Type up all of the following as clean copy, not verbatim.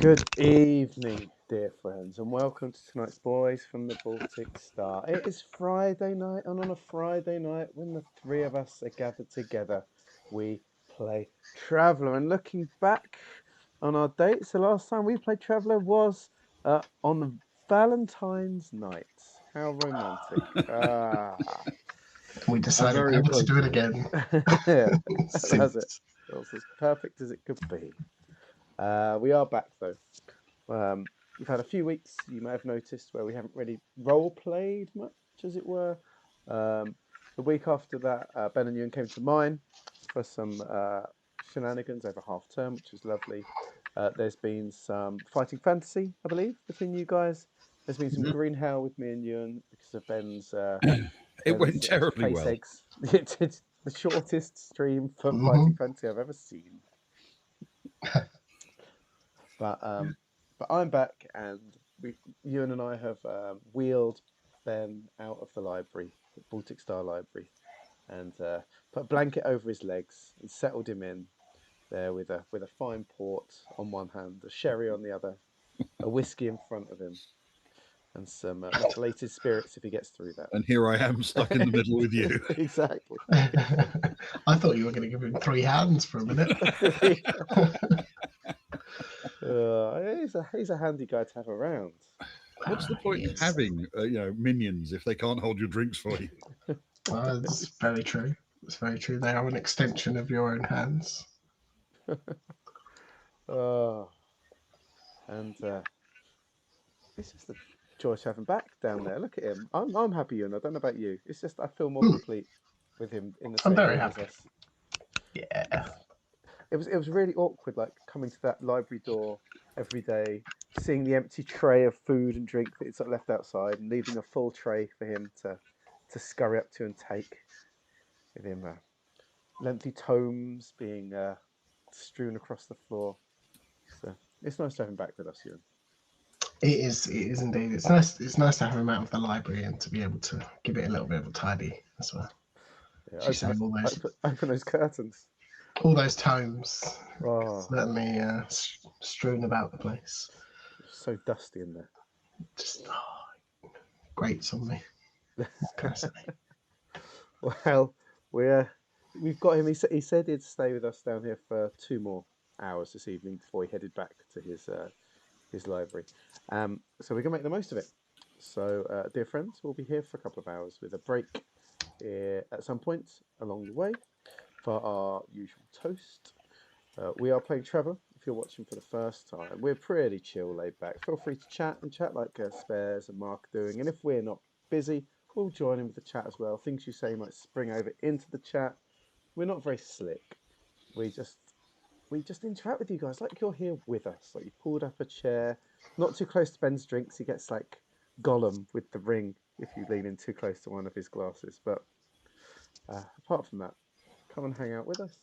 Good evening, dear friends, and welcome to tonight's Boys from the Baltic Star. It is Friday night, and on a Friday night, when the three of us are gathered together, we play Traveller. And looking back on our dates, the last time we played Traveller was on Valentine's night. How romantic! We decided very never to do it appropriate. again. That's it. Since. It was as perfect as it could be. We are back though. We've had a few weeks, you may have noticed, where we haven't really role played much, as it were. The week after that, Ben and Ewan came to mine for some shenanigans over half term, which was lovely. There's been some fighting fantasy, I believe, between you guys. There's been some green hell with me and Ewan because of Ben's, It went Ben's terribly face well. eggs. It's the shortest stream for Mhm. fighting fantasy I've ever seen. But I'm back, and Ewan and I have wheeled Ben out of the library, the Baltic Star Library, and put a blanket over his legs and settled him in there with a fine port on one hand, a sherry on the other, a whiskey in front of him, and some methylated spirits if he gets through that. And here I am stuck in the middle with you. Exactly. I thought you were going to give him 3 hands for a minute. He's a handy guy to have around. What's the point of having minions if they can't hold your drinks for you? It's very true. It's very true. They are an extension of your own hands. And it's just a joy to have him back down there. Look at him. I'm happy, and I don't know about you. It's just I feel more complete with him in the I'm same very room as happy. us. Yeah. It was really awkward, like coming to that library door every day, seeing the empty tray of food and drink that it's left outside, and leaving a full tray for him to scurry up to and take. With him, lengthy tomes being strewn across the floor. So it's nice to have him back with us, Ewan. It is indeed. It's nice to have him out of the library and to be able to give it a little bit of a tidy as well. Yeah, As you say, open those curtains. all those tomes Oh, certainly strewn about the place. it's so dusty in there. Just grates on me. Personally. Well, we've got him. He said he'd stay with us down here for 2 more hours this evening before he headed back to his library. So we're gonna make the most of it. So, dear friends, we'll be here for a couple of hours with a break at some point along the way for our usual toast. We are playing Trevor. If you're watching for the first time, we're pretty chill, laid back. Feel free to chat like Spares and Mark are doing. And if we're not busy, we'll join in with the chat as well. Things you say might spring over into the chat. We're not very slick. We just interact with you guys like you're here with us. Like you pulled up a chair, not too close to Ben's drinks. He gets like Gollum with the ring if you lean in too close to one of his glasses. But apart from that, come and hang out with us.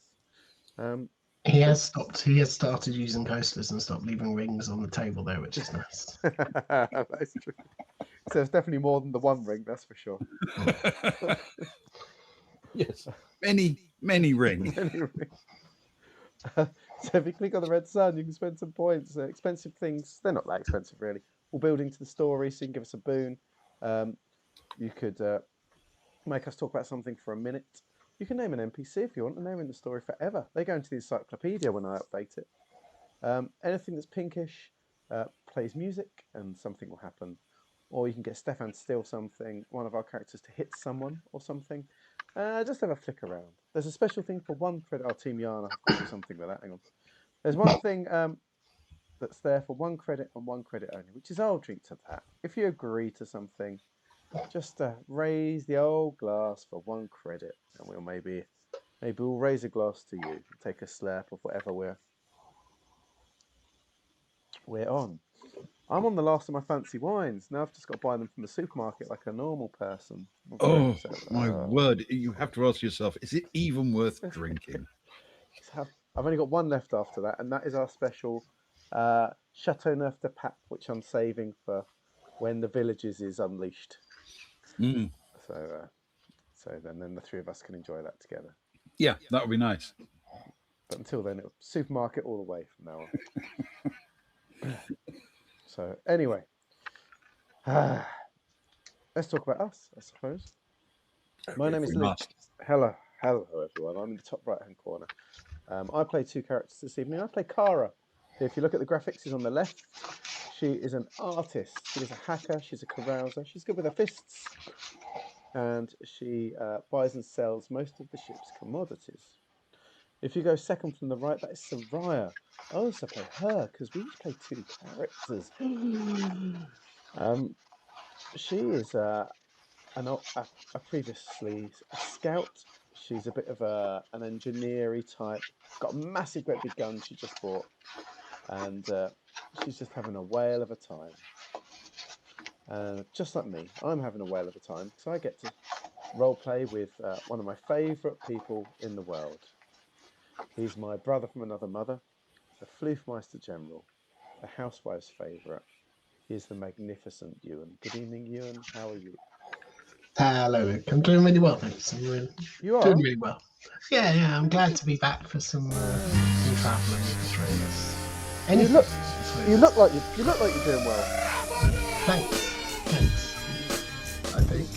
He has started using coasters and stopped leaving rings on the table there, which is nice. That's true. So there's definitely more than the one ring, that's for sure. Yes, many rings. So if you click on the red sun, you can spend some points. Expensive things, they're not that expensive really. All building to the story, so you can give us a boon. You could make us talk about something for a minute. You can name an NPC if you want, and they're in the story forever. They go into the encyclopedia when I update it. Anything that's pinkish plays music, and something will happen. Or you can get Stefan to steal something, one of our characters to hit someone or something. Just have a flick around. There's a special thing for 1 credit. Our Team Yarn, I have to do something with that. Hang on. There's one thing that's there for 1 credit and 1 credit only, which is I'll drink to that. If you agree to something, just raise the old glass for 1 credit, and we'll maybe we'll raise a glass to you and take a slurp of whatever we're on. I'm on the last of my fancy wines. Now I've just got to buy them from the supermarket like a normal person. Oh, my word. You have to ask yourself, is it even worth drinking? I've only got 1 left after that, and that is our special Chateau Neuf de Pape, which I'm saving for when the Villages is unleashed. Mm. So then the 3 of us can enjoy that together. Yeah, that would be nice. But until then, supermarket all the way from now on. So anyway, let's talk about us, I suppose. My name If is we Lee. must. Hello, everyone. I'm in the top right-hand corner. I play two characters this evening. I play Kara. If you look at the graphics, she's on the left. She is an artist. She is a hacker. She's a carouser. She's good with her fists. And she buys and sells most of the ship's commodities. If you go second from the right, that is Soraya. I also play her because we each play two characters. She is previously a scout. She's a bit of an engineering type. Got a massive, great big gun she just bought, and she's just having a whale of a time. Just like me, I'm having a whale of a time because I get to role play with one of my favourite people in the world. He's my brother from another mother, the Floofmeister General, the housewife's favourite. He's the magnificent Ewan. Good evening, Ewan. How are you? Hello, Luke. I'm doing really well, thanks. I'm You doing are? really well. Yeah. I'm glad to be back for some travelling with the three of us. You look like you're doing well. Thanks. I think.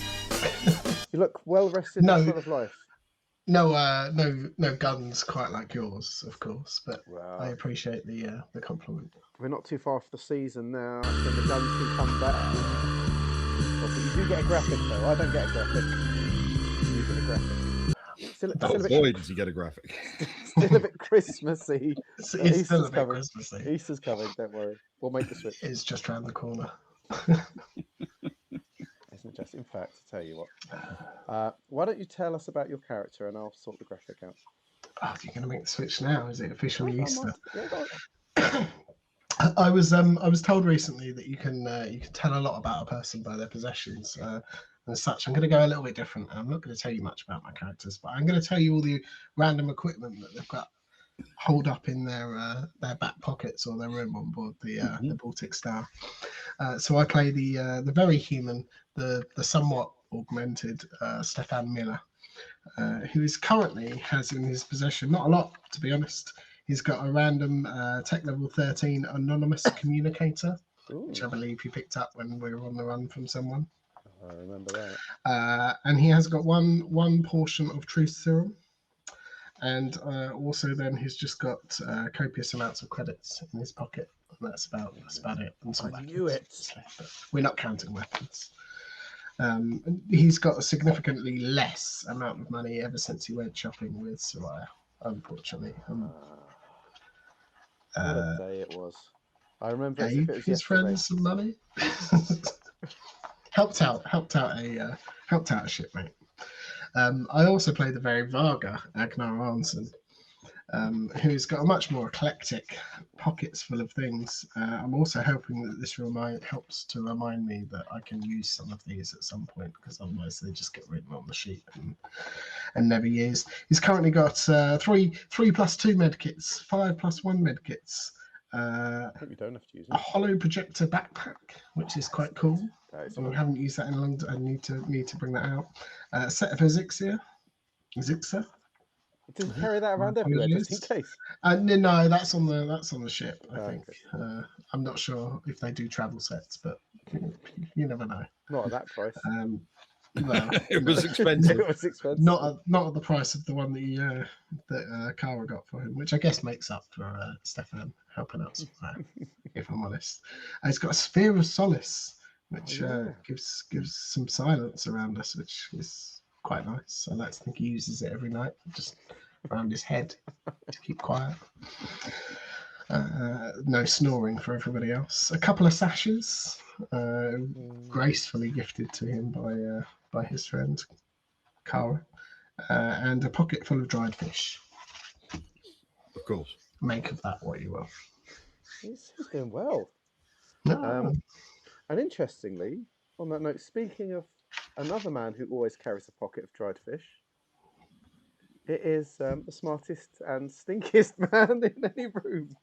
You look well rested and full of life. No guns quite like yours, of course, but Wow. I appreciate the compliment. We're not too far off the season now, so the guns can come back. But you do get a graphic, though. I don't get a graphic. You get a graphic. Still a bit, Boy, does he get a graphic. still a bit Christmassy. It's Easter's still a bit coming. Christmassy. Easter's coming, don't worry. We'll make the switch. It's just around the corner. Isn't it just? In fact, to tell you what, why don't you tell us about your character and I'll sort the graphic out. Oh, you're going to make the switch now? Is it officially Easter? Yeah, go on. I was told recently that you can tell a lot about a person by their possessions and such. I'm going to go a little bit different. I'm not going to tell you much about my characters, but I'm going to tell you all the random equipment that they've got holed up in their back pockets or their room on board the Baltic Star. So I play the very human, the somewhat augmented Stefan Miller, who is currently has in his possession not a lot, to be honest. He's got a random tech level 13 anonymous communicator, which I believe he picked up when we were on the run from someone. I remember that. And he has got one portion of truth serum. And also then he's just got copious amounts of credits in his pocket. And that's about it. And I knew it. But we're not counting weapons. He's got a significantly less amount of money ever since he went shopping with Soraya, unfortunately. What a day it was. I remember as if it was his yesterday. friends some money. helped out a shipmate. I also play the very Varga Agnar Arnson, who's got a much more eclectic pockets full of things. I'm also hoping that this helps to remind me that I can use some of these at some point, because otherwise they just get written on the sheet and never used. He's currently got 3+2 medkits, 5+1 medkits. I hope you don't have to use it. A hollow projector backpack, which is quite cool. We haven't used that in a long time. I need to bring that out. A set of Zixa. It doesn't carry that around everywhere, just in case. No, that's on the ship. I think. Okay. I'm not sure if they do travel sets, but you never know. Not at that price. Well, it was expensive. It was expensive. Not at the price of the one that Kara got for him, which I guess makes up for Stefan helping out some of that, if I'm honest. He's got a sphere of solace, which gives some silence around us, which is quite nice. I like to think he uses it every night, just around his head to keep quiet. No snoring for everybody else. A couple of sashes, gracefully gifted to him by his friend Kara, and a pocket full of dried fish. Of course. Make of that what you will. He's doing well. And interestingly, on that note, speaking of another man who always carries a pocket of dried fish, it is the smartest and stinkiest man in any room.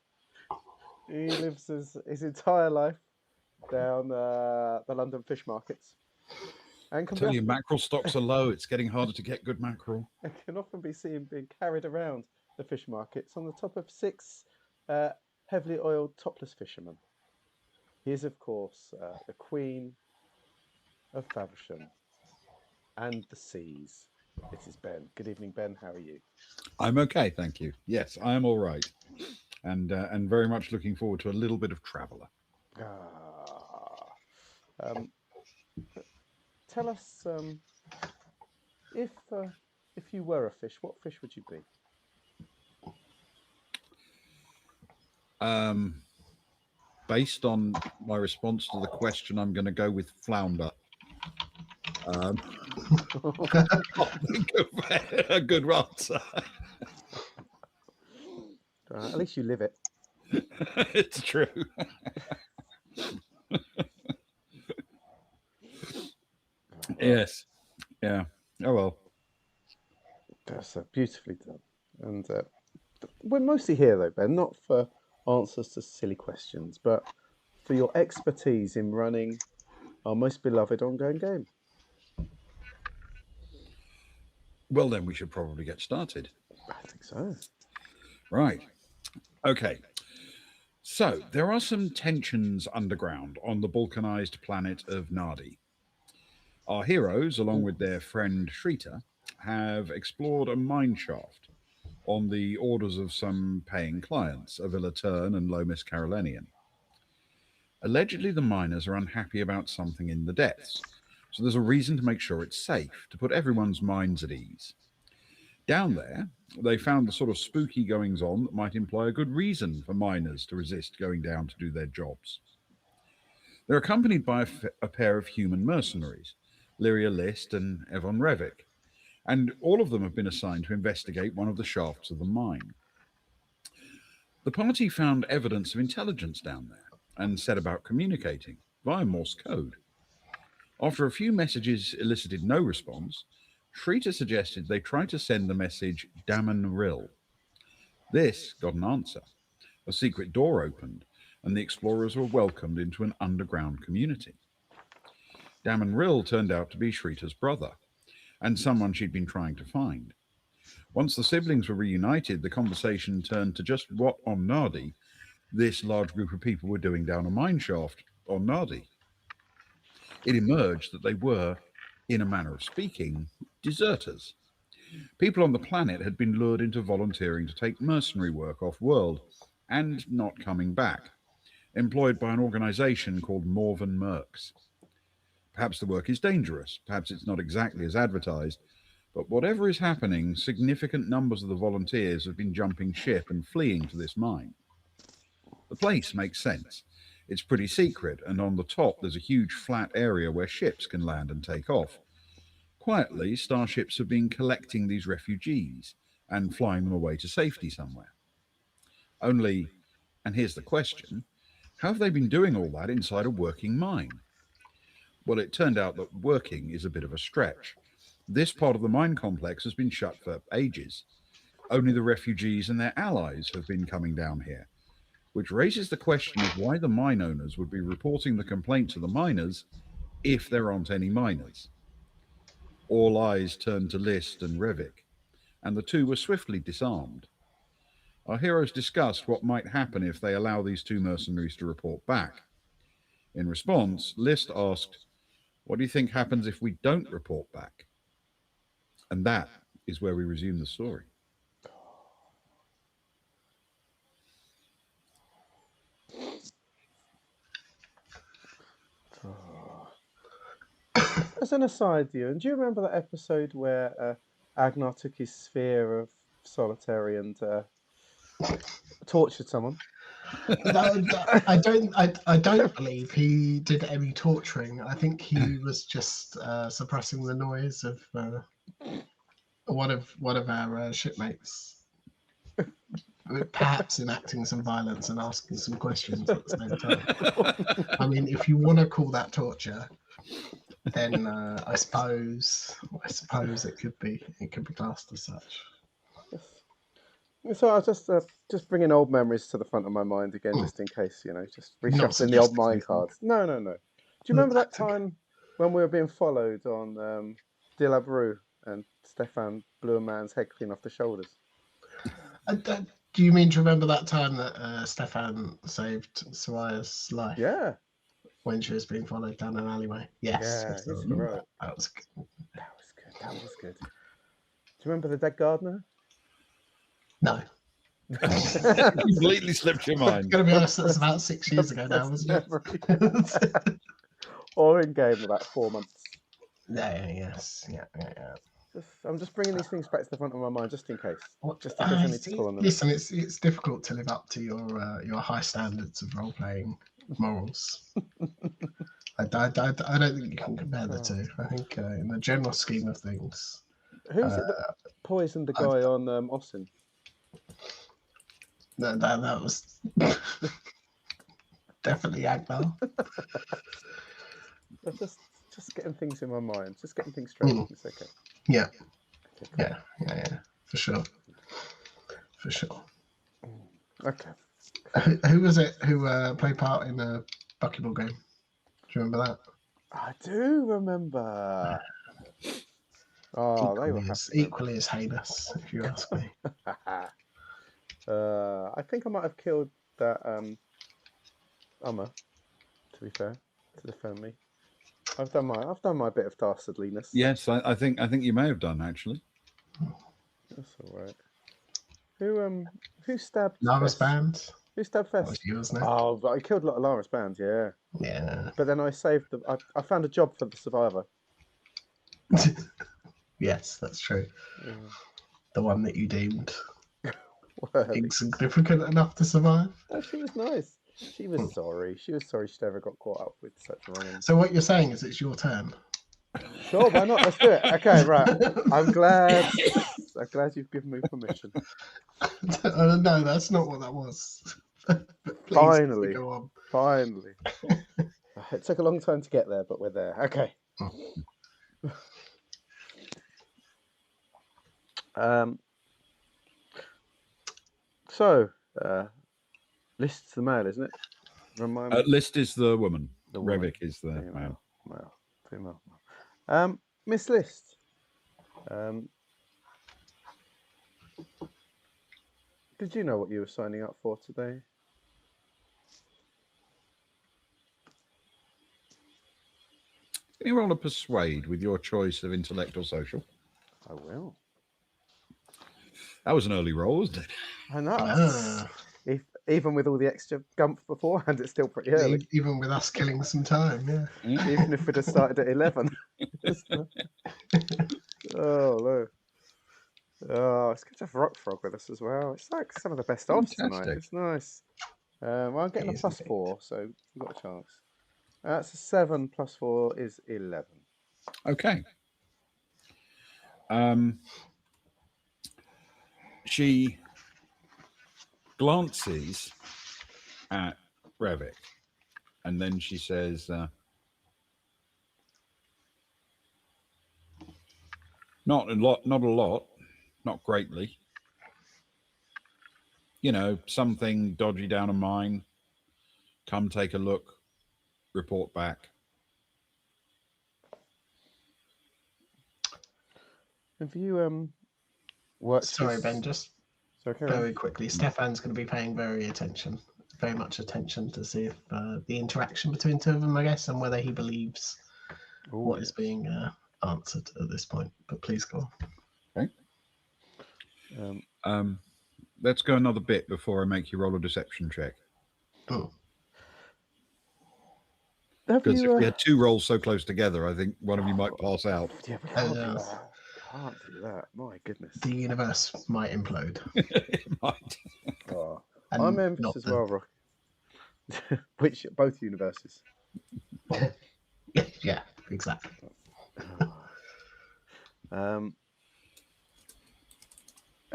He lives his entire life down the London fish markets. And I tell you, mackerel stocks are low. It's getting harder to get good mackerel. I can often be seen being carried around the fish markets on the top of 6 heavily oiled topless fishermen. He is, of course, the Queen of Faversham and the seas. It is Ben. Good evening, Ben. How are you? I'm okay, thank you. Yes, I am all right, and very much looking forward to a little bit of traveller. Ah, um, tell us, if uh, if you were a fish, what fish would you be? Um, Based on my response to the question, I'm going to go with flounder. Can't think of a good answer. At least you live it. It's true. Yes. Yeah. Oh well. That's beautifully done. And we're mostly here, though, Ben, not for answers to silly questions, but for your expertise in running our most beloved ongoing game. Well, then we should probably get started. I think so. Right. Okay. So there are some tensions underground on the volcanized planet of Nadi. Our heroes, along with their friend Shrita, have explored a mine shaft on the orders of some paying clients, Avila Turn and Lomis Carolinian. Allegedly, the miners are unhappy about something in the depths, so there's a reason to make sure it's safe, to put everyone's minds at ease. Down there, they found the sort of spooky goings on that might imply a good reason for miners to resist going down to do their jobs. They're accompanied by a pair of human mercenaries, Lyria List and Evon Revik, and all of them have been assigned to investigate one of the shafts of the mine. The party found evidence of intelligence down there and set about communicating via Morse code. After a few messages elicited no response, Shrita suggested they try to send the message Daman Rill. This got an answer. A secret door opened, and the explorers were welcomed into an underground community. Daman Rill turned out to be Shrita's brother, and someone she'd been trying to find. Once the siblings were reunited, the conversation turned to just what on Nadi this large group of people were doing down a mine shaft on Nadi. It emerged that they were, in a manner of speaking, deserters. People on the planet had been lured into volunteering to take mercenary work off world and not coming back, employed by an organization called Morven Mercs. Perhaps the work is dangerous, perhaps it's not exactly as advertised, but whatever is happening, significant numbers of the volunteers have been jumping ship and fleeing to this mine. The place makes sense. It's pretty secret, and on the top there's a huge flat area where ships can land and take off. Quietly, starships have been collecting these refugees and flying them away to safety somewhere. Only, and here's the question, how have they been doing all that inside a working mine? Well, it turned out that working is a bit of a stretch. This part of the mine complex has been shut for ages. Only the refugees and their allies have been coming down here, which raises the question of why the mine owners would be reporting the complaint to the miners if there aren't any miners. All eyes turned to List and Revik, and the two were swiftly disarmed. Our heroes discussed what might happen if they allow these two mercenaries to report back. In response, List asked, "What do you think happens if we don't report back?" And that is where we resume the story. As an aside, Ewan, do you remember that episode where Agnar took his sphere of solitary and tortured someone? I don't believe he did any torturing. I think he was just suppressing the noise of one of our shipmates, perhaps enacting some violence and asking some questions at the same time. I mean, if you want to call that torture, then I suppose it could be classed as such. So I was just bringing old memories to the front of my mind again, just in case, just Not reshuffling the old suggesting mine anything. cards. No. Do you remember that time when we were being followed on De La Brue and Stefan blew a man's head clean off the shoulders? Do you mean to remember that time that Stefan saved Soraya's life? Yeah. when she was being followed down an alleyway. Yes, Yeah, yes, I he's remember heroic. that was good. That was good. That was good. Do you remember the dead gardener? No. Completely slipped your mind. Gonna be honest, that was about 6 years ago now, wasn't Memory. it? Or in game about 4 months. Yes. Yeah. I'm just bringing these things back to the front of my mind just in case. What, Just in case I need to pull on them. listen, it's difficult to live up to your high standards of role playing morals. I don't think you can compare the two. I think in the general scheme of things, Who's it that poisoned the guy on Austin? that was definitely Agnar. Just getting things in my mind. Just getting things straight. It's okay. Yeah. Okay, cool. Yeah. For sure. Okay. Who was it who played part in the buckyball game? Do you remember that? I do remember. Oh, they were equally as heinous, if you ask me. I think I might have killed that Ummer, to be fair, to defend me. I've done my bit of dastardliness. Yes, I think you may have done actually. That's all right. Who stabbed Lara's Fest? band? Who stabbed Fest? Was you, wasn't it? Oh, but I killed a lot of Lara's band, yeah. Yeah. But then I saved the. I found a job for the survivor. Yes, that's true. Yeah. The one that you deemed Well, insignificant enough to survive. no, she was nice. She was sorry. She was sorry she'd ever got caught up with such wronging. So what you're saying is it's your turn. Sure, why not? Let's do it. Okay, right. I'm glad you've given me permission. No, that's not what that was. Please, Finally. go on. Finally. It took a long time to get there, but we're there. Okay. So, List's the male, isn't it? Remind me. List is the woman. The woman. Revik is the man. Female. Miss List. Did you know what you were signing up for today? Can you roll a persuade with your choice of intellect or social? I will. That was an early roll, wasn't it? I know. Even with all the extra gump beforehand, it's still pretty early. Even with us killing some time, yeah. Even if we'd have started at 11. Oh, no. Oh, it's good to have Rock Frog with us as well. It's like some of the best odds tonight. It's nice. Well, I'm getting a +4, so we've got a chance. That's a 7 + 4 is 11. Okay. She glances at Revik, and then she says, "Not a lot, not greatly. You know, something dodgy down a mine. Come take a look, report back." Have you worked? Sorry, Ben, just very quickly. Stefan's going to be paying very much attention to see if the interaction between two of them, I guess, and whether he believes what is being answered at this point. But please go on. Okay. Let's go another bit before I make you roll a deception check. Because if we had two rolls so close together, I think one of you might pass out. Yeah, we can't do that. Can't do that. My goodness. The universe might implode. It might. I'm envious as well, Rock. Which both universes. Yeah, exactly. Have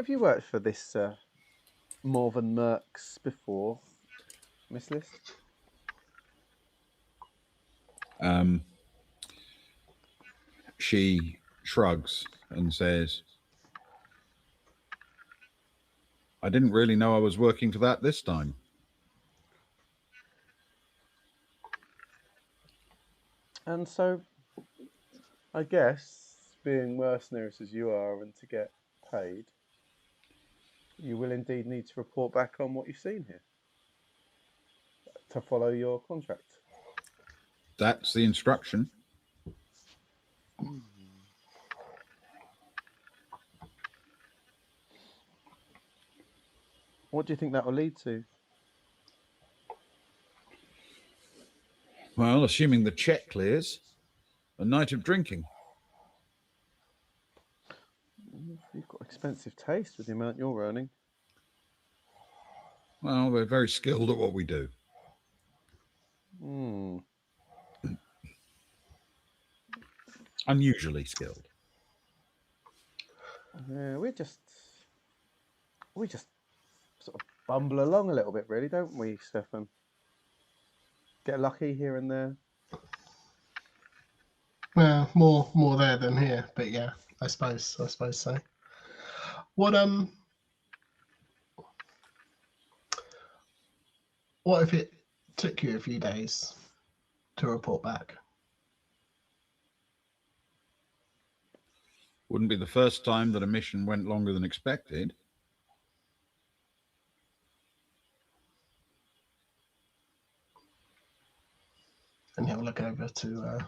you worked for this Morven Mercs before, Miss List? She shrugs and says, "I didn't really know I was working for that this time." And so, I guess, being mercenaries as you are and to get paid, you will indeed need to report back on what you've seen here to follow your contract. That's the instruction. What do you think that will lead to? Well, assuming the check clears, a night of drinking. You've got expensive taste with the amount you're earning. Well, we're very skilled at what we do. Unusually skilled. Yeah, we just sort of bumble along a little bit, really, don't we, Stefan? Get lucky here and there. Well, more there than here, but yeah, I suppose so. What if it took you a few days to report back? Wouldn't be the first time that a mission went longer than expected. And he'll look over to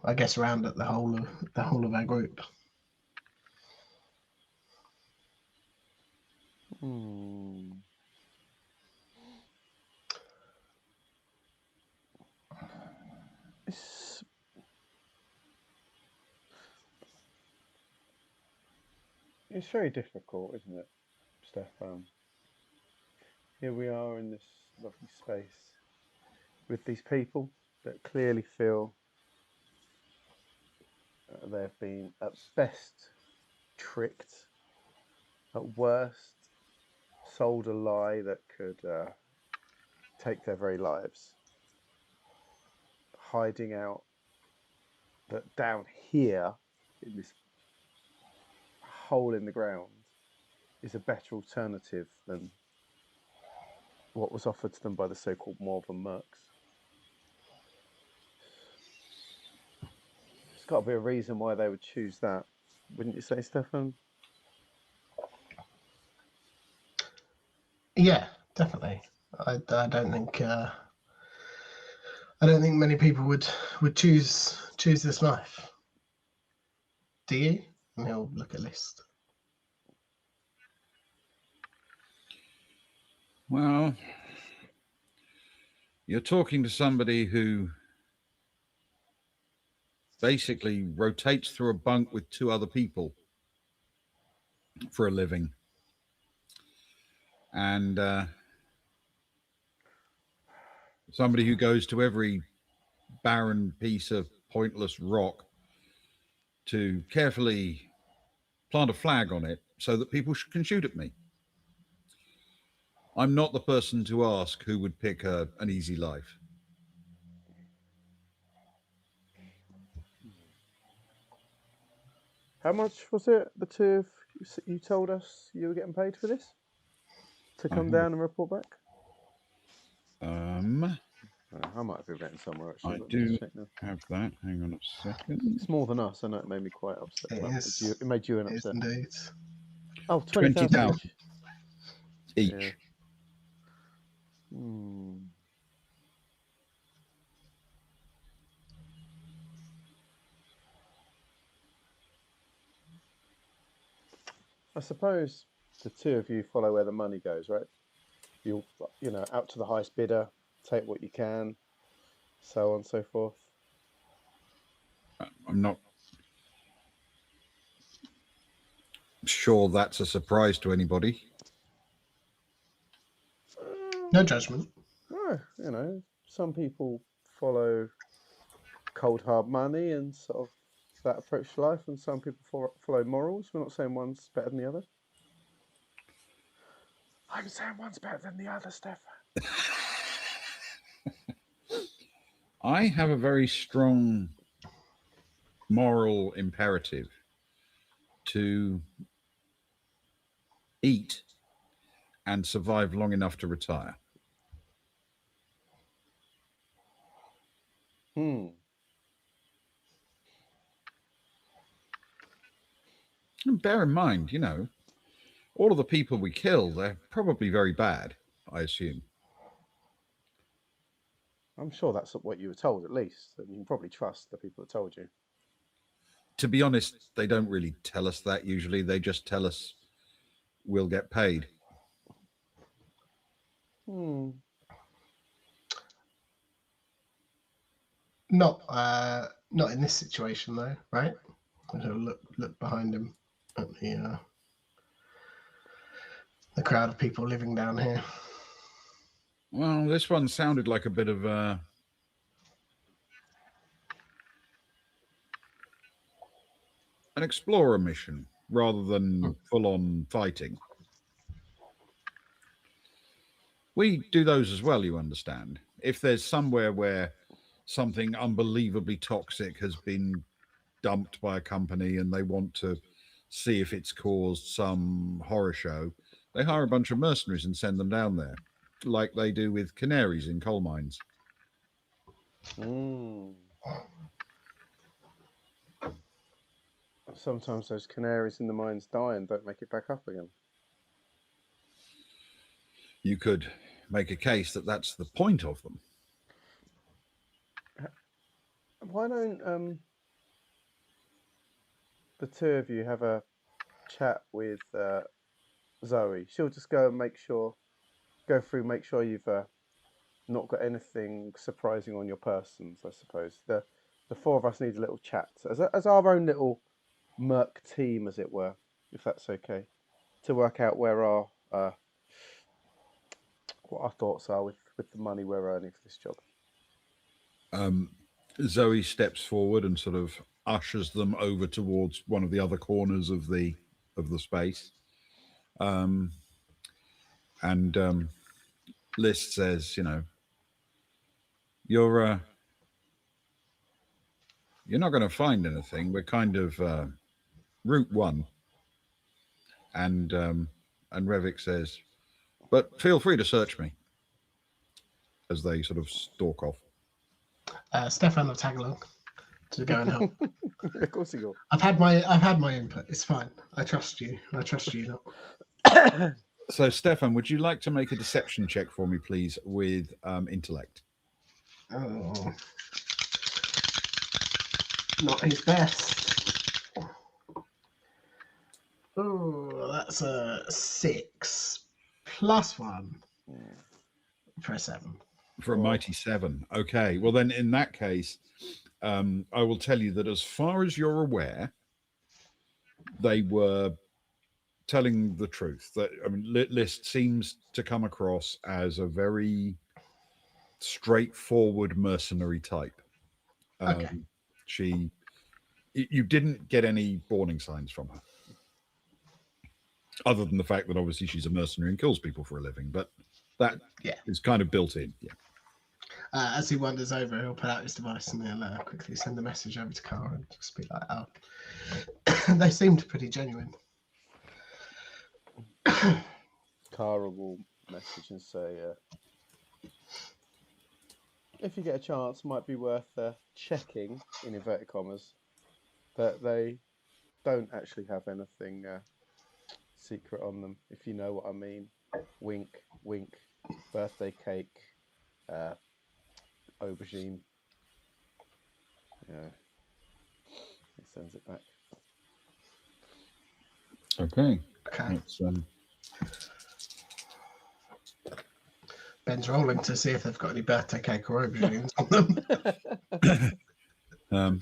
I guess around at the whole of our group. It's very difficult, isn't it, Stefan? Here we are in this lovely space with these people that clearly feel they've been at best tricked, at worst sold a lie that could take their very lives, hiding out that down here in this hole in the ground is a better alternative than what was offered to them by the so-called Morven mercs. There's got to be a reason why they would choose that, wouldn't you say, Stefan? Yeah, definitely. I don't think many people would choose this life. Do you? And he'll look at a list. Well, you're talking to somebody who basically rotates through a bunk with two other people for a living. And somebody who goes to every barren piece of pointless rock to carefully plant a flag on it so that people can shoot at me. I'm not the person to ask who would pick an easy life. How much was it, the two of you told us you were getting paid for this? To come down and report back? I might have been written somewhere, actually. I do have that. Hang on a second. It's more than us. I know it made me quite upset. It made you an upset. Indeed. Oh, 20,000 each. Yeah. I suppose the two of you follow where the money goes, right? You'll, out to the highest bidder, take what you can, so on and so forth. I'm not sure that's a surprise to anybody. No judgment. No, some people follow cold hard money and sort of that approach to life, and some people follow morals. We're not saying one's better than the other. I'm saying one's better than the other, Stefan. I have a very strong moral imperative to eat and survive long enough to retire. And bear in mind, all of the people we kill, they're probably very bad, I assume. I'm sure that's what you were told, at least. And you can probably trust the people that told you. To be honest, they don't really tell us that usually. They just tell us we'll get paid. Hmm. Not in this situation though, right? And he'll look behind him at the crowd of people living down here. Well, this one sounded like a bit of an explorer mission rather than full-on fighting. We do those as well, you understand. If there's somewhere where something unbelievably toxic has been dumped by a company and they want to see if it's caused some horror show, they hire a bunch of mercenaries and send them down there, like they do with canaries in coal mines. Sometimes those canaries in the mines die and don't make it back up again. You could make a case that that's the point of them. Why don't the two of you have a chat with Zoe? She'll just go and make sure you've not got anything surprising on your persons. I suppose the four of us need a little chat as our own little merc team, as it were, if that's okay, to work out where our what our thoughts are with the money we're earning for this job. Zoe steps forward and sort of ushers them over towards one of the other corners of the space. List says, you're not going to find anything. We're kind of Route 1. And Revik says, but feel free to search me, as they sort of stalk off. Stefan will tag along to go and help. Of course he will. I've had my input. It's fine. I trust you. Not. So, Stefan, would you like to make a deception check for me, please, with intellect? Oh, not his best. Oh, that's a 6 plus 1 for a 7. For a mighty 7. Okay. Well, then in that case, I will tell you that as far as you're aware, they were telling the truth. That List seems to come across as a very straightforward mercenary type. Okay. You didn't get any warning signs from her, other than the fact that obviously she's a mercenary and kills people for a living. But that is kind of built in. Yeah. As he wanders over, he'll pull out his device and he'll quickly send a message over to Cara and just be like, "Oh, they seemed pretty genuine." Cara will message and say, if you get a chance, might be worth checking, in inverted commas, that they don't actually have anything secret on them, if you know what I mean. Wink, wink. Birthday cake, aubergine. Yeah. He sends it back. Okay. It's, Ben's rolling to see if they've got any birthday cake or aubergines on them.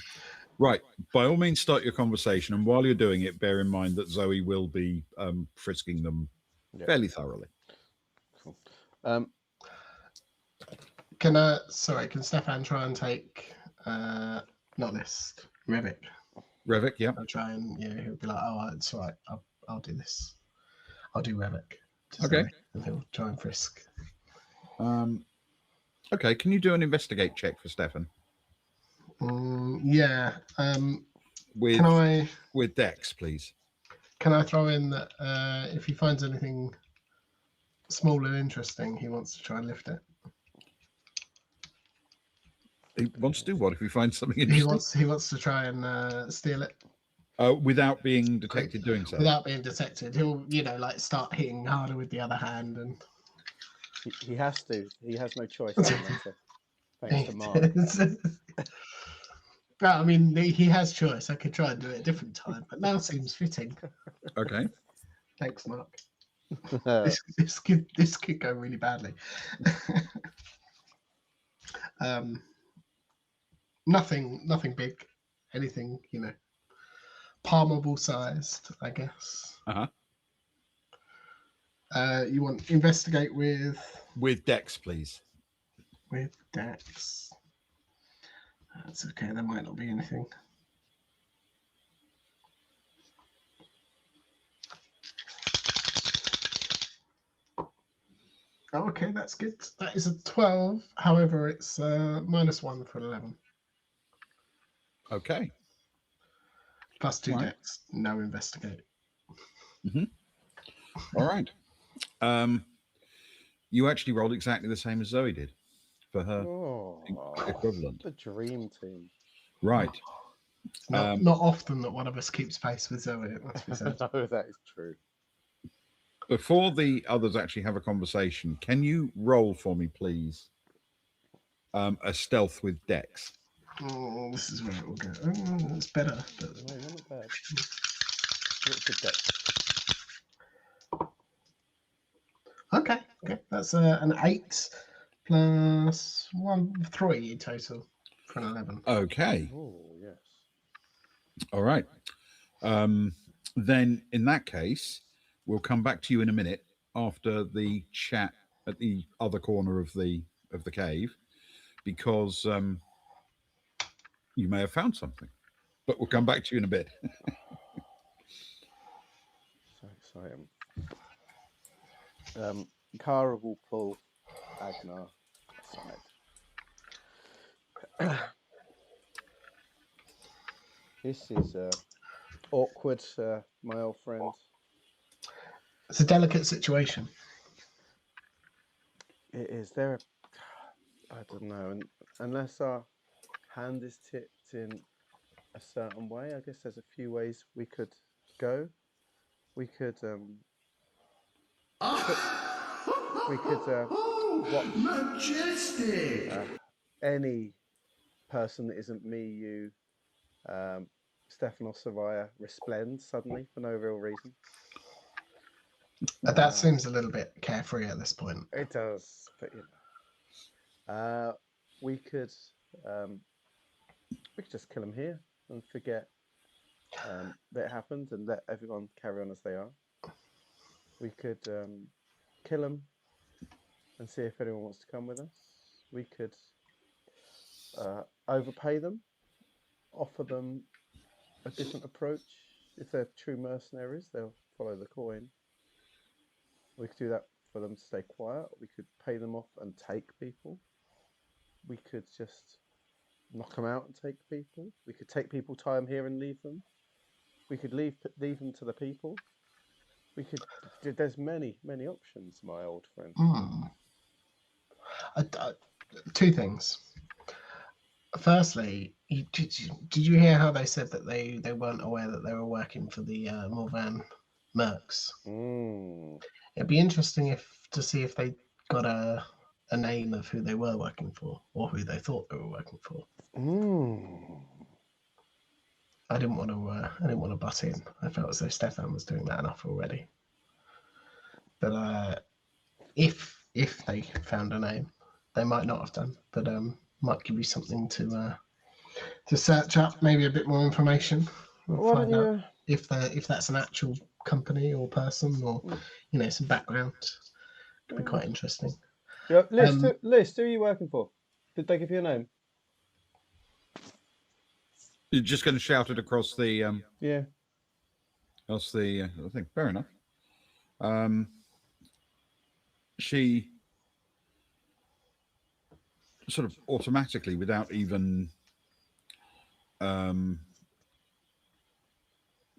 Right. By all means, start your conversation. And while you're doing it, bear in mind that Zoe will be frisking them fairly thoroughly. Cool. Can Stefan try and take not List, Revik? Revik, yeah. I'll try and he'll be like, "Oh, it's all right. I'll do this. I'll do Revik." Okay. And he'll try and frisk. Okay. Can you do an investigate check for Stefan? Yeah. With Dex, please? Can I throw in that if he finds anything small and interesting, he wants to try and lift it? He wants to do what if he finds something interesting? He wants to try and steal it. Without being detected doing so. Without being detected, he'll start hitting harder with the other hand, and he has to. He has no choice. Thanks to Mark. I mean, he has choice. I could try and do it a different time, but now seems fitting. Okay. Thanks, Mark. This could go really badly. Nothing big. Anything, palmable sized, I guess. Uh-huh. You want to investigate With Dex, please. with Dex. That's okay. There might not be anything. Oh, okay, that's good. That is a 12. However, it's -1 for 11. Okay. Plus 2 Right. Dex. No investigate. All right. You actually rolled exactly the same as Zoe did for her equivalent. The dream team. Right. Not often that one of us keeps pace with Zoe, it must be said. No, that is true. Before the others actually have a conversation, can you roll for me, please? A stealth with Dex. Oh, this is where it will go. Oh, it's better. But... No, you're not bad. What's the Dex? Okay. That's an 8 plus 1, 3 total for an 11. Okay. Oh, yes. All right. Then in that case, we'll come back to you in a minute after the chat at the other corner of the cave, because you may have found something. But we'll come back to you in a bit. So exciting. Kara will pull Agnar aside. This is awkward, my old friend. It's a delicate situation. It is. I don't know. Unless our hand is tipped in a certain way, I guess there's a few ways we could go. We could watch majestic. any person that isn't me, you, Stephanos Savaya resplend suddenly for no real reason. That seems a little bit carefree at this point. It does, but we could just kill him here and forget that it happened and let everyone carry on as they are. We could kill him and see if anyone wants to come with us. We could overpay them, offer them a different approach. If they're true mercenaries, they'll follow the coin. We could do that for them to stay quiet. We could pay them off and take people. We could just knock them out and take people. We could take people, tie them here and leave them. We could leave them to the people. We could. There's many options, my old friend. Two things. Firstly, did you hear how they said that they weren't aware that they were working for the Morvan Mercs? It'd be interesting to see if they got a name of who they were working for or who they thought they were working for. I didn't want to butt in. I felt as though Stefan was doing that enough already. But if they found a name, they might not have done. But might give you something to search up, maybe a bit more information. We'll find out if that's an actual company or person or some background. Could be quite interesting. Yeah, List, who are you working for? Did they give you a name? You're just going to shout it across the yeah. Across the thing. Fair enough. She sort of automatically, without even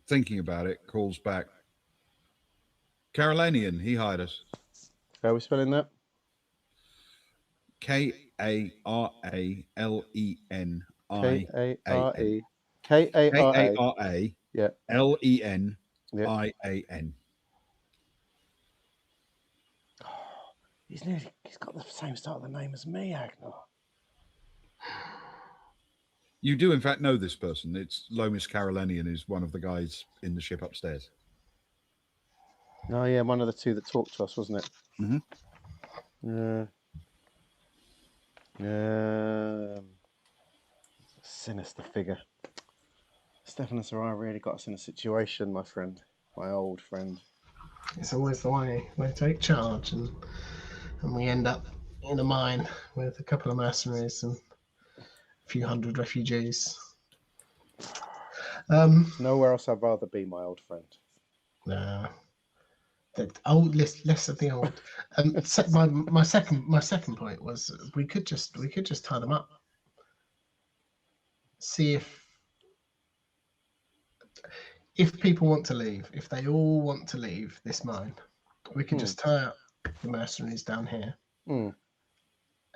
thinking about it, calls back. Carolinian, he hired us. How are we spelling that? Karaleni. Kara. Yeah. Lenin. He's got the same start of the name as me, Agnar. You do, in fact, know this person. It's Lomis Carolinian, who's one of the guys in the ship upstairs. Oh yeah, one of the two that talked to us, wasn't it? Mm-hmm. Sinister figure. Stephanus or I really got us in a situation, my friend, my old friend. It's always the way. We take charge, and we end up in a mine with a couple of mercenaries and a few hundred refugees. There's nowhere else I'd rather be, my old friend. No. The old less of the old. My second point was we could just tie them up. See if people want to leave, if they all want to leave this mine, we can just tie up the mercenaries down here.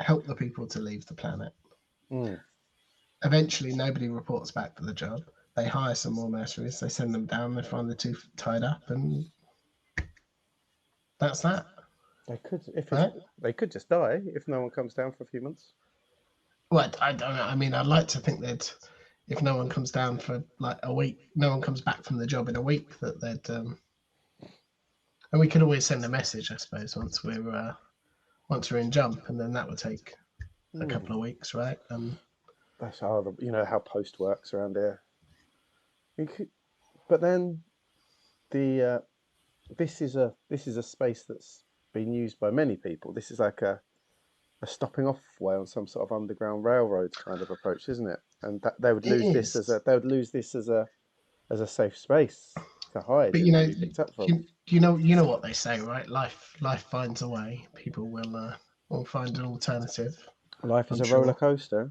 Help the people to leave the planet. Eventually, nobody reports back to the job. They hire some more mercenaries. They send them down. They find the two tied up, and that's that. They could, they could just die if no one comes down for a few months. Well, I don't know. I mean, I'd like to think that if no one comes down for like a week, no one comes back from the job in a week, that they'd. And we could always send a message, I suppose, once we're in jump, and then that would take a couple of weeks, right? That's how how post works around here. But then this is a space that's been used by many people. This is like a stopping off way on some sort of underground railroad kind of approach, isn't it? And that they would lose this as a safe space to hide. But and be picked up from. you know what they say, right? Life finds a way. People will find an alternative. Life is a roller coaster.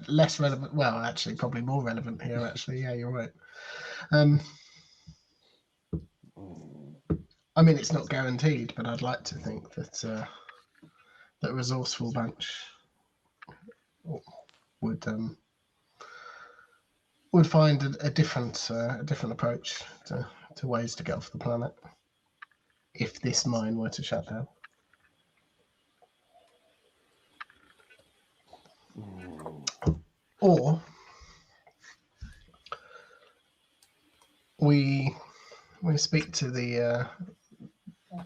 Less relevant. Well, actually, probably more relevant here. Actually, yeah, you're right. I mean, it's not guaranteed, but I'd like to think that that resourceful bunch would find a different approach to ways to get off the planet if this mine were to shut down. Or we speak to the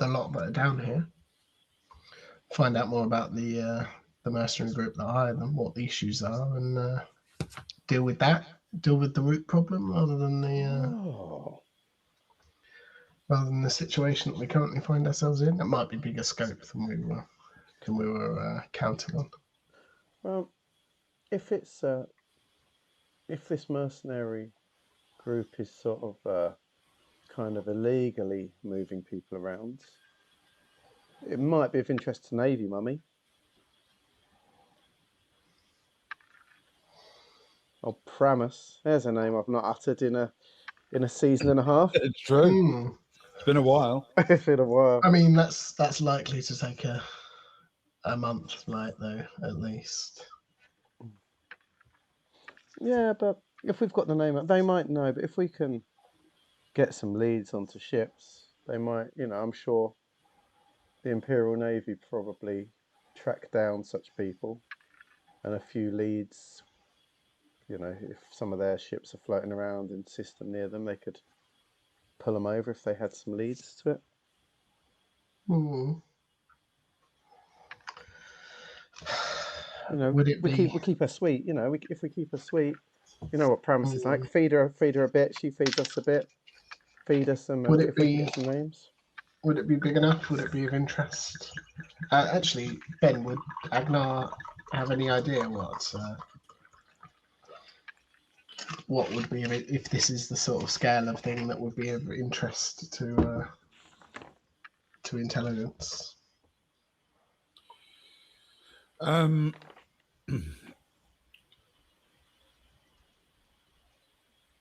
lot that are down here, find out more about the mercenary group that hired them, what the issues are, and deal with the root problem rather than the situation that we currently find ourselves in. It might be bigger scope than we were counting on. Well, if this mercenary group is sort of kind of illegally moving people around, it might be of interest to Navy, Mummy. Oh, Pramus. There's a name I've not uttered in a season and a half. It's true. It's been a while. It's been a while. I mean, that's likely to take a month flight, though, at least. Yeah, but if we've got the name, they might know. But if we can get some leads onto ships, they might. I'm sure the Imperial Navy probably track down such people, and a few leads. If some of their ships are floating around in system near them, they could pull them over if they had some leads to it. We keep her sweet. If we keep her sweet, you know what Pramus is like. Feed her a bit. She feeds us a bit. Feed us some. Would if we can get some names. Would it be big enough? Would it be of interest? Actually, Ben, would Agnar have any idea what would be of it if this is the sort of scale of thing that would be of interest to intelligence?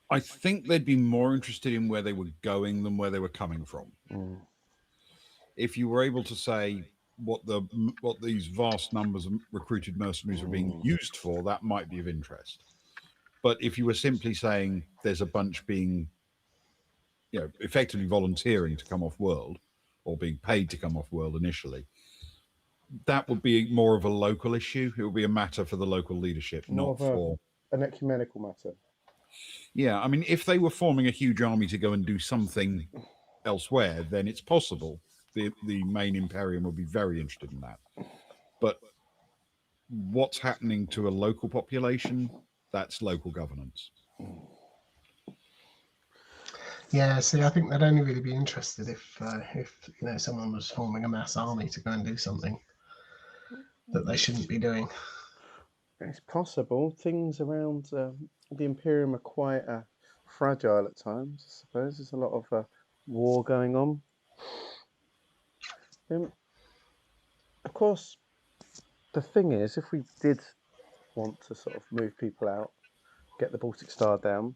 I think they'd be more interested in where they were going than where they were coming from. If you were able to say what these vast numbers of recruited mercenaries are being used for, that might be of interest. But if you were simply saying there's a bunch being, effectively volunteering to come off world or being paid to come off world initially, that would be more of a local issue. It would be a matter for the local leadership, More not of a, for. an ecumenical matter. Yeah, I mean, if they were forming a huge army to go and do something elsewhere, then it's possible the main Imperium would be very interested in that. But what's happening to a local population? That's local governance. Yeah, see, I think they'd only really be interested if someone was forming a mass army to go and do something that they shouldn't be doing. It's possible. Things around the Imperium are quite fragile at times, I suppose. There's a lot of war going on. Of course, the thing is, if we did want to sort of move people out, get the Baltic Star down,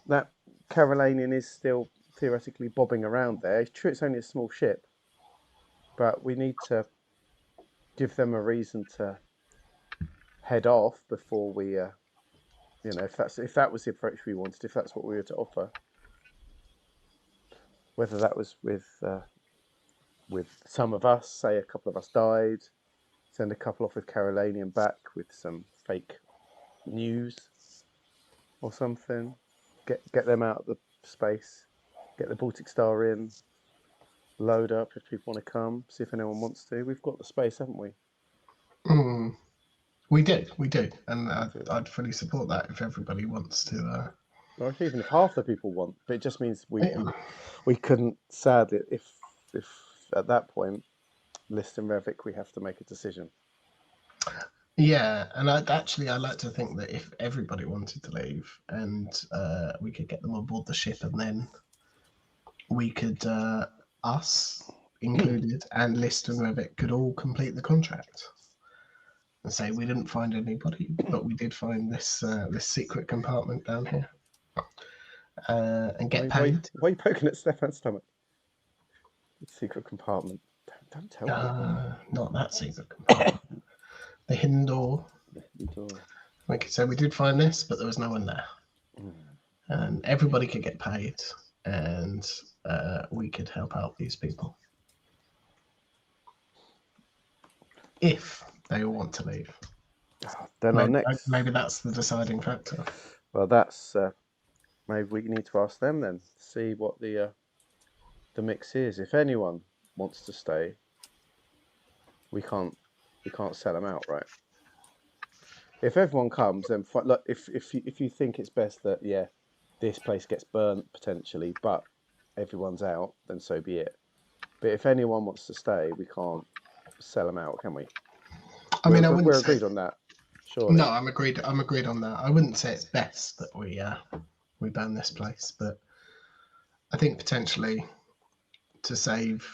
that Carolanian is still theoretically bobbing around there. It's true it's only a small ship, but we need to give them a reason to head off before we, if that was the approach we wanted, if that's what we were to offer, whether that was with some of us, say a couple of us died, send a couple off with Carolanian back with some fake news or something, get them out of the space, get the Baltic Star in, load up if people want to come, see if anyone wants to. We've got the space, haven't we? We do, and I'd fully support that if everybody wants to. Or even if half the people want, but it just means we couldn't, sadly, if at that point, List and Revik, we have to make a decision. Yeah, and I like to think that if everybody wanted to leave, and we could get them on board the ship, and then we could, us included, and List and Revik could all complete the contract. And say we didn't find anybody, but we did find this secret compartment down here, and get paid. Why are you poking at Stefan's stomach? The secret compartment. Don't tell me. Not that secret compartment. The hidden door. Like I said, we did find this, but there was no one there, and everybody could get paid, and we could help out these people if they all want to leave. Then maybe that's the deciding factor. Well, that's maybe we need to ask them then. See what the mix is. If anyone wants to stay, we can't sell them out, right? If everyone comes, then look. If you think it's best that this place gets burnt potentially, but everyone's out, then so be it. But if anyone wants to stay, we can't sell them out, can we? I mean, we're agreed on that. Sure. No, I'm agreed on that. I wouldn't say it's best that we ban this place, but I think potentially to save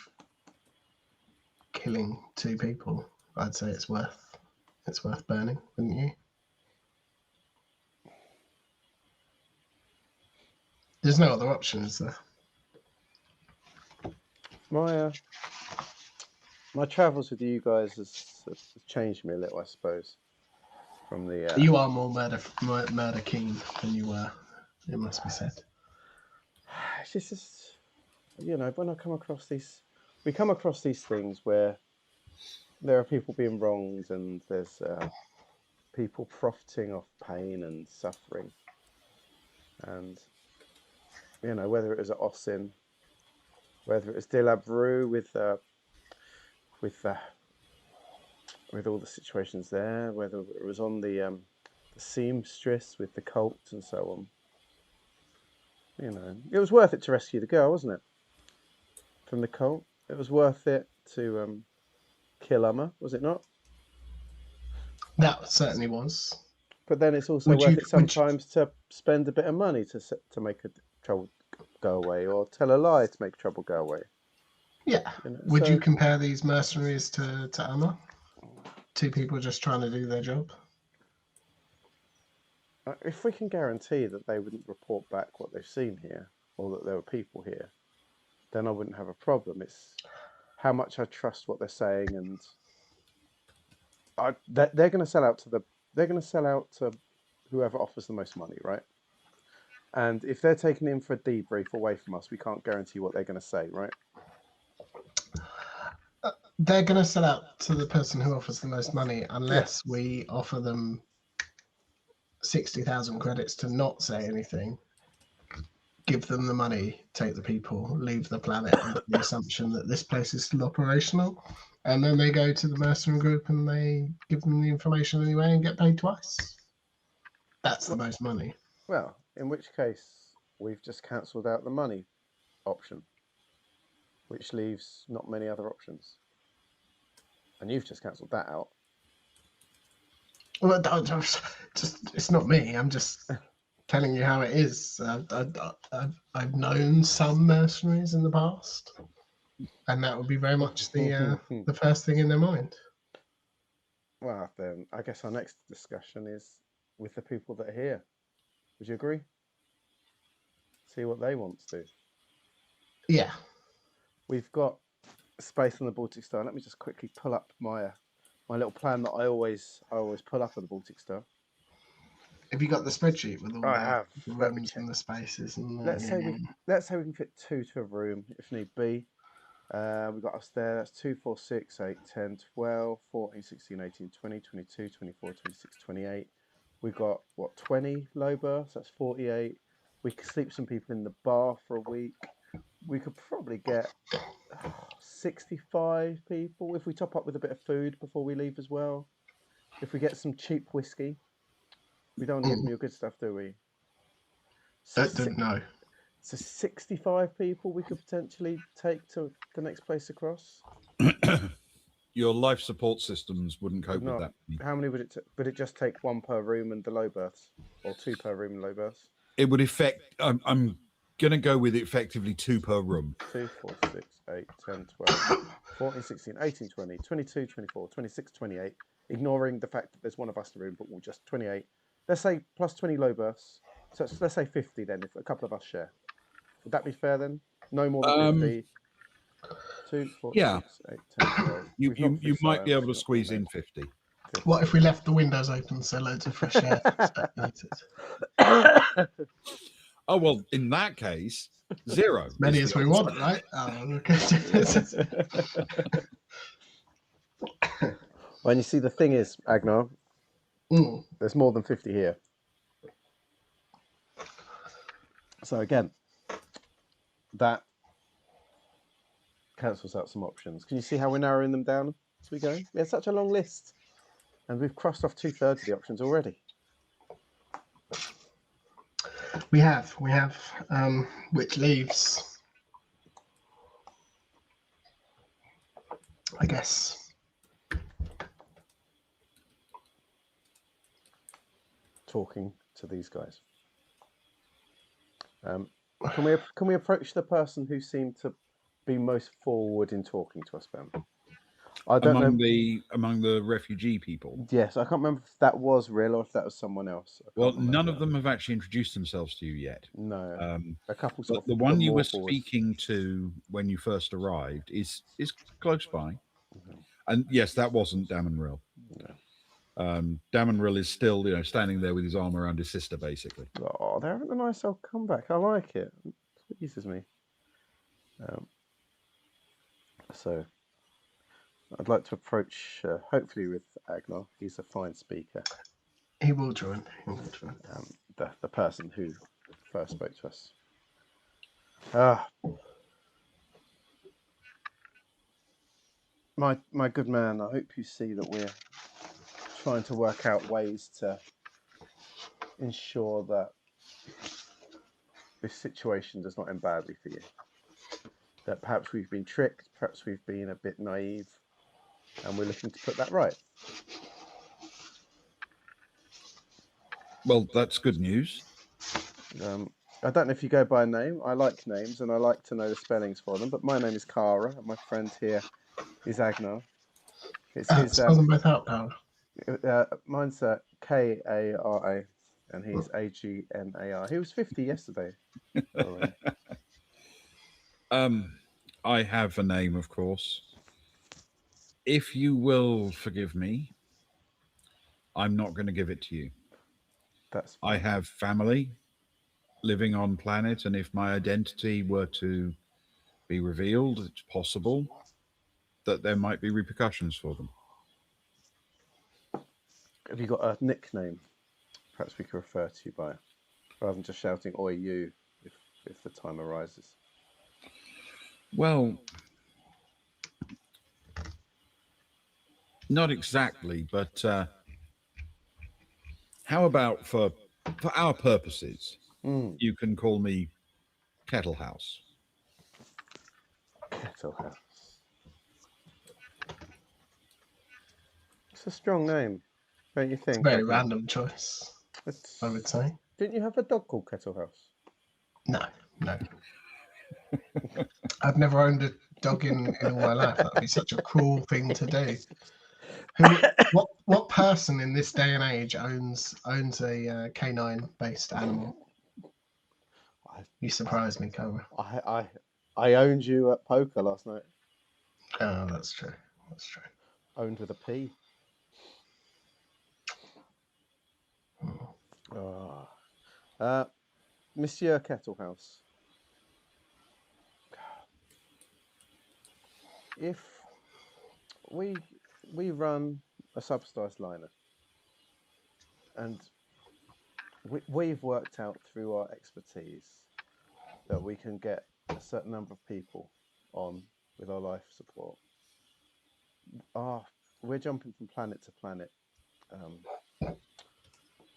killing 2 people, I'd say it's worth burning, wouldn't you? There's no other options there. My travels with you guys has changed me a little, I suppose. From the you are more murder keen than you were. It must be said. It's just when I come across we come across these things where there are people being wronged and there's people profiting off pain and suffering, and whether it was at Osin, whether it was Dilabru with all the situations there, whether it was on the seamstress with the cult and so on. It was worth it to rescue the girl, wasn't it? From the cult, it was worth it to kill Amma, was it not? That certainly was. But then it's also worth it sometimes to spend a bit of money to make a trouble go away, or tell a lie to make trouble go away. Yeah. Would you compare these mercenaries to Amma? 2 people just trying to do their job? If we can guarantee that they wouldn't report back what they've seen here, or that there were people here, then I wouldn't have a problem. It's how much I trust what they're saying, and they're going to sell out to whoever offers the most money, right? And if they're taken in for a debrief away from us, we can't guarantee what they're going to say, right? they're going to sell out to the person who offers the most money unless Yes. we offer them 60,000 credits to not say anything, give them the money, take the people, leave the planet under the assumption that this place is still operational, and then they go to the mercenary group and they give them the information anyway and get paid twice. That's the most money. Well, in which case, we've just cancelled out the money option, which leaves not many other options. And you've just cancelled that out. Well, it's not me. I'm just telling you how it is. I've known some mercenaries in the past, and that would be very much the first thing in their mind. Well, then, I guess our next discussion is with the people that are here. Would you agree? See what they want to do. Yeah. We've got space on the Baltic Star. Let me just quickly pull up my little plan that I always pull up on the Baltic Star. Have you got the spreadsheet with all the Let me rooms check. and the spaces? And Let's say we can fit 2 to a room if need be. We've got us there. That's 2, 4, 6, 8, 10, 12, 14, 16, 18, 20, 22, 24, 26, 28. We've got, 20 low berths? That's 48. We could sleep some people in the bar for a week. We could probably get 65 people if we top up with a bit of food before we leave as well. If we get some cheap whiskey. We don't want to give them your good stuff, do we? No. So 65 people we could potentially take to the next place across. Your life support systems wouldn't cope with that. How many would it take? Would it just take 1 per room and the low berths? Or 2 per room and low berths? It would I'm going to go with effectively 2 per room. 2, 4, 6, 8, 10, 12, 14, 16, 18, 20, 22, 24, 26, 28. Ignoring the fact that there's one of us in the room, but we'll just 28. Let's say plus 20 low berths. So let's say 50 then, if a couple of us share. Would that be fair then? No more than 50. 2, 4, 6, 8, 10, 12. You might be able to squeeze in 50. What if we left the windows open so loads of fresh air? Oh, well, in that case, 0. Many as we want, right? Oh, okay. Well, you see, the thing is, Agnar, there's more than 50 here. So again, that cancels out some options. Can you see how we're narrowing them down as we go? We had such a long list, and we've crossed off 2/3 of the options already. We have, which leaves, I guess, talking to these guys. Can we approach the person who seemed to be most forward in talking to us, Ben? I don't know. Among the refugee people. Yes, I can't remember if that was Real or if that was someone else. Well, none of them have actually introduced themselves to you yet. No. A couple. But the one you were speaking to when you first arrived is close by, and yes, that wasn't Damon Rill. No. Damon Rill is still, standing there with his arm around his sister, basically. Oh, they're having a nice old comeback. I like it. It pleases me. So, I'd like to approach, hopefully with Agnar. He's a fine speaker. He will join. The person who first spoke to us. My good man, I hope you see that we're trying to work out ways to ensure that this situation does not end badly for you. That perhaps we've been tricked, perhaps we've been a bit naive, and we're looking to put that right. Well, that's good news. I don't know if you go by a name. I like names and I like to know the spellings for them, but my name is Kara and my friend here is Agnar. It's his. Spell them both out, Kara. Mine's Kara and he's Agnar. He was 50 yesterday. I have a name, of course. If you will forgive me, I'm not going to give it to you. I have family living on planet, and if my identity were to be revealed, it's possible that there might be repercussions for them. Have you got a nickname? Perhaps we could refer to you by, rather than just shouting "Oi, you!" if the time arises. Well, not exactly, but how about for our purposes, Mm. you can call me Kettle House. Kettle House. It's a strong name, don't you think? Very Admiral? random choice, I would say. Didn't you have a dog called Kettle House? No, no. I've never owned a dog in all my life. That would be such a cruel thing to do. What person in this day and age owns a canine based animal? You surprised me, Cobra. I owned you at poker last night. Oh, that's true. That's true. Owned with a P. Oh. Monsieur Kettle House. If we run a subsidised liner, and we've worked out through our expertise that we can get a certain number of people on with our life support. We're jumping from planet to planet,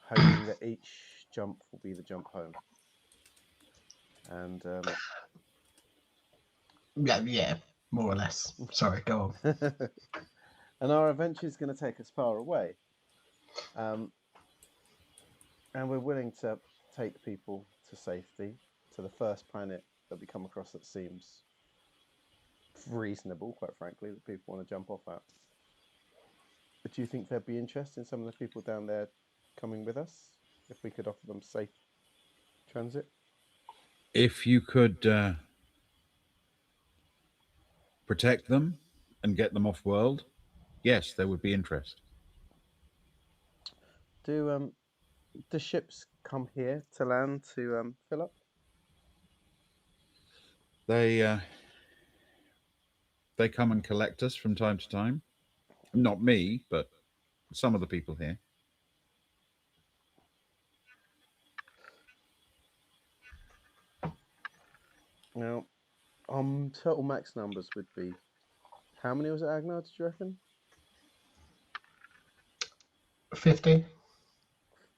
hoping that each jump will be the jump home. And yeah, more or less. Sorry, go on. and our adventure is going to take us far away. And we're willing to take people to safety, to the first planet that we come across that seems reasonable, quite frankly, that people want to jump off at. But do you think there'd be interest in some of the people down there coming with us if we could offer them safe transit? If you could protect them and get them off world, yes, there would be interest. Do the ships come here to land to fill up? They come and collect us from time to time. Not me, but some of the people here. Now, total max numbers would be, how many was it, Agnar, did you reckon? 50,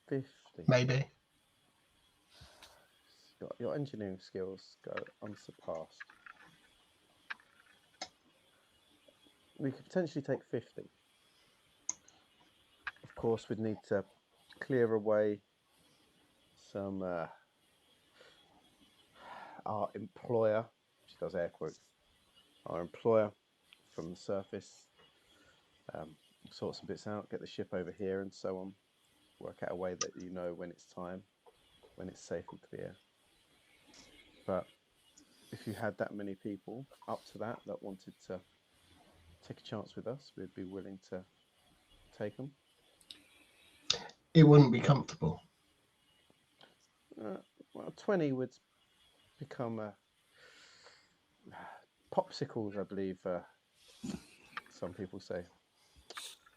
50. maybe. Your engineering skills go unsurpassed. We could potentially take 50. Of course, we'd need to clear away some our employer, she does air quotes, our employer from the surface, sort some bits out, get the ship over here and so on, work out a way that you know when it's time, when it's safe and clear. But if you had that many people up to that wanted to take a chance with us, we'd be willing to take them. It wouldn't be comfortable. Well, 20 would become popsicles, I believe some people say,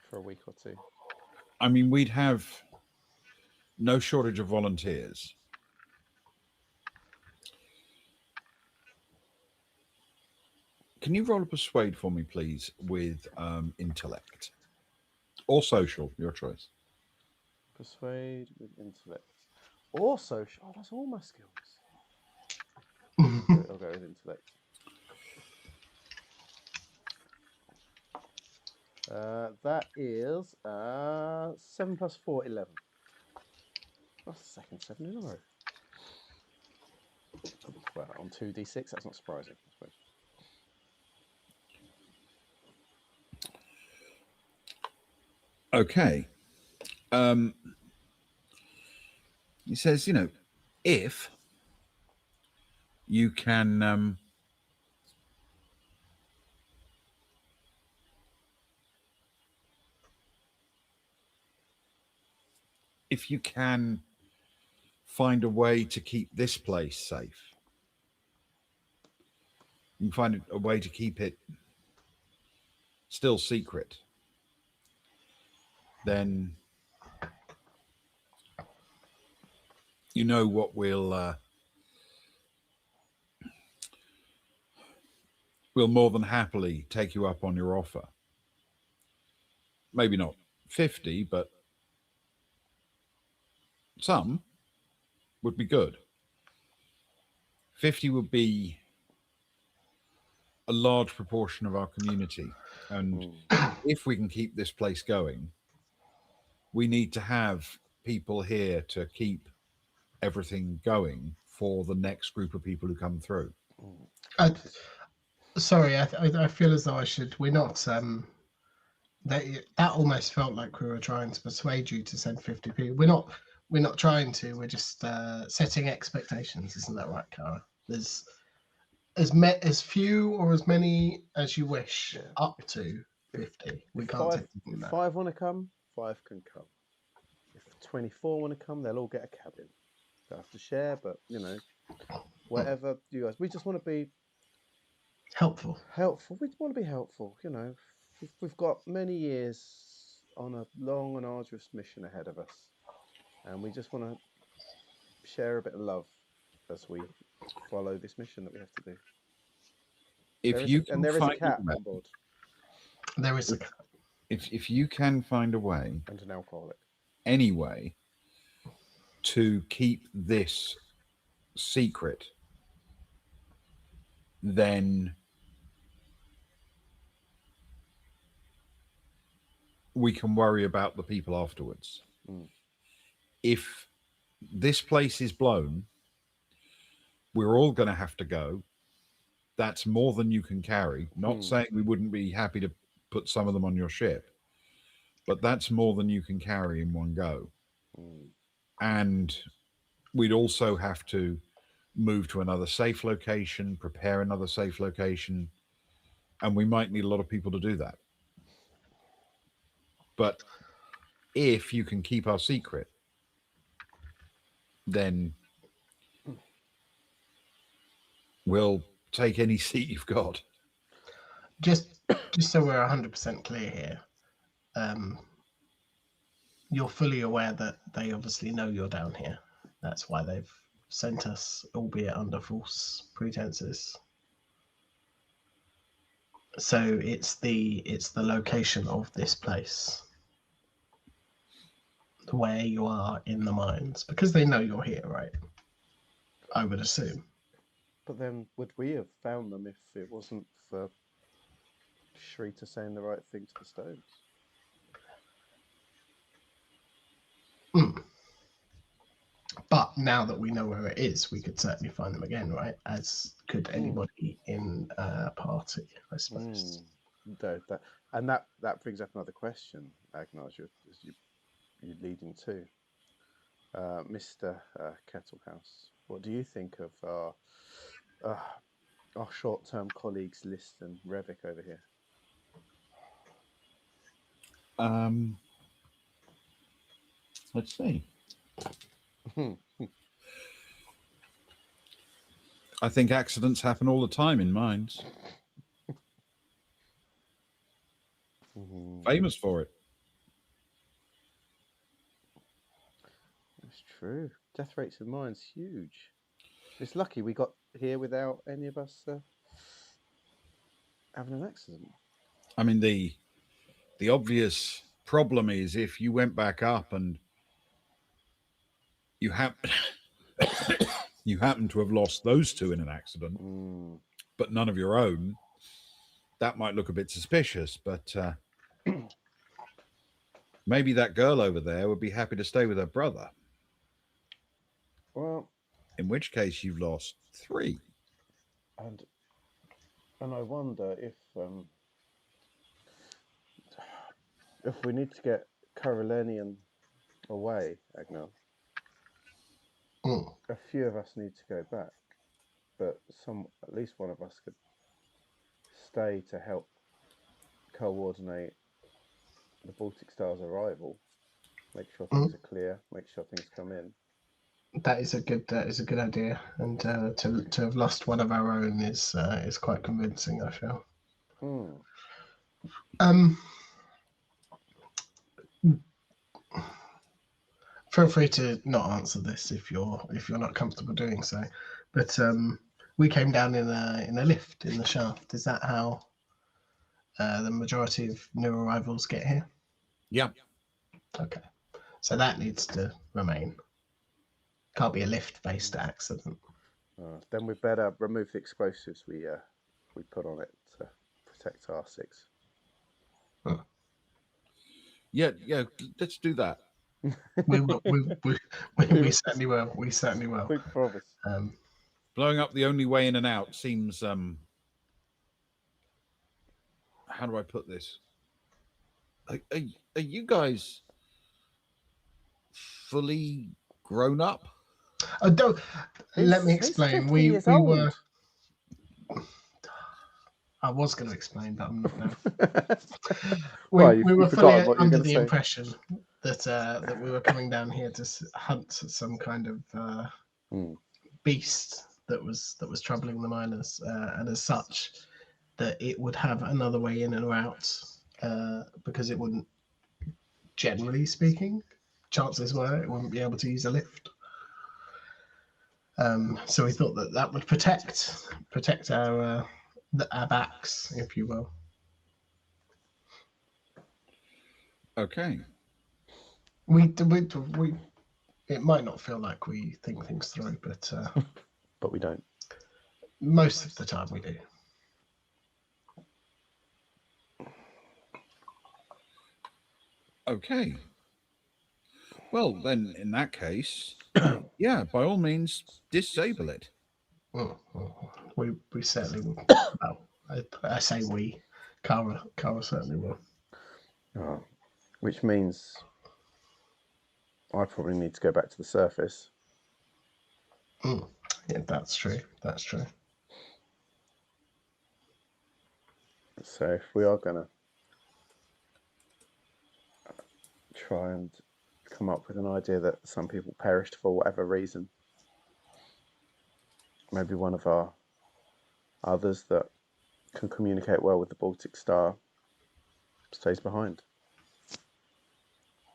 for a week or two. I mean, we'd have no shortage of volunteers. Can you roll a persuade for me, please, with intellect or social, your choice? Persuade with intellect. Or social. Oh, that's all my skills. I'll go with intellect. That is 7 plus 4, 11. That's the second 7 in a row. Well, on 2d6, that's not surprising, I suppose. Okay. He says, if you can find a way to keep this place safe, you can find a way to keep it still secret, then you know what we'll more than happily take you up on your offer. Maybe not 50, but some would be good. 50 would be a large proportion of our community. And if we can keep this place going, we need to have people here to keep everything going for the next group of people who come through. I, sorry, I feel as though I should. We're not. That almost felt like we were trying to persuade you to send 50 people. We're not trying to. We're just setting expectations. Isn't that right, Cara? There's as few or as many as you wish, up to 50. We can't take more than that. 5 want to come, 5 can come. If 24 want to come, they'll all get a cabin. They'll have to share, but whatever you guys. We just want to be helpful. We want to be helpful. We've got many years on a long and arduous mission ahead of us, and we just want to share a bit of love as we follow this mission that we have to do. There is a cat on board. There is a cat. If you can find a way, and an alcoholic, anyway, to keep this secret, then we can worry about the people afterwards. If this place is blown, we're all going to have to go. That's more than you can carry. Not saying we wouldn't be happy to put some of them on your ship, but that's more than you can carry in one go. And we'd also have to move to another safe location, prepare another safe location, and we might need a lot of people to do that. But if you can keep our secret, then we'll take any seat you've got. Just so we're 100% clear here, you're fully aware that they obviously know you're down here. That's why they've sent us, albeit under false pretenses. So it's the location of this place, where you are in the mines, because they know you're here, right? I would assume. But then, would we have found them if it wasn't for Shrita saying the right thing to the stones? But now that we know where it is, we could certainly find them again, right? As could anybody in a party, I suppose. That brings up another question, Agnar, as you're leading to. Mr. Kettle House, what do you think of our short-term colleagues, List and Revik over here? Let's see. I think accidents happen all the time in mines. Famous for it. That's true. Death rates in mines huge. It's lucky we got here without any of us having an accident. I mean, the obvious problem is if you went back up and you happen to have lost those two in an accident, but none of your own, that might look a bit suspicious. But maybe that girl over there would be happy to stay with her brother. Well, in which case you've lost 3. And I wonder if we need to get Carolinian away, Agnar. A few of us need to go back, but at least one of us could stay to help coordinate the Baltic Star's arrival, make sure things are clear, make sure things come in. That is a good idea, and to have lost one of our own is quite convincing, I feel. Feel free to not answer this if you're not comfortable doing so. But we came down in a lift in the shaft. Is that how the majority of new arrivals get here? Yeah. Okay, so that needs to remain. Can't be a lift-based accident. Then we better remove the explosives we put on it to protect R6. Yeah. Let's do that. We will. We certainly will. We certainly will. We promise. Blowing up the only way in and out seems how do I put this? Are you guys fully grown up? Oh, don't. Let me He's explain. 50 We years we old. were. I was going to explain, but I'm not now. Well, we were you've fully forgotten what you were under going to the say. impression that we were coming down here to hunt some kind of beast that was troubling the miners, and as such, that it would have another way in and out, because it wouldn't. Generally speaking, chances were it wouldn't be able to use a lift. So we thought that would protect our backs, if you will. Okay. We it might not feel like we think things through, but But we don't. most of the time we do. Okay. Well, then, in that case, yeah, by all means, disable it. We certainly will. Well, I say we. Kara certainly will. Oh, which means I probably need to go back to the surface. Yeah, that's true. That's true. So if we are going to try and come up with an idea that some people perished for whatever reason, maybe one of our others that can communicate well with the Baltic Star stays behind.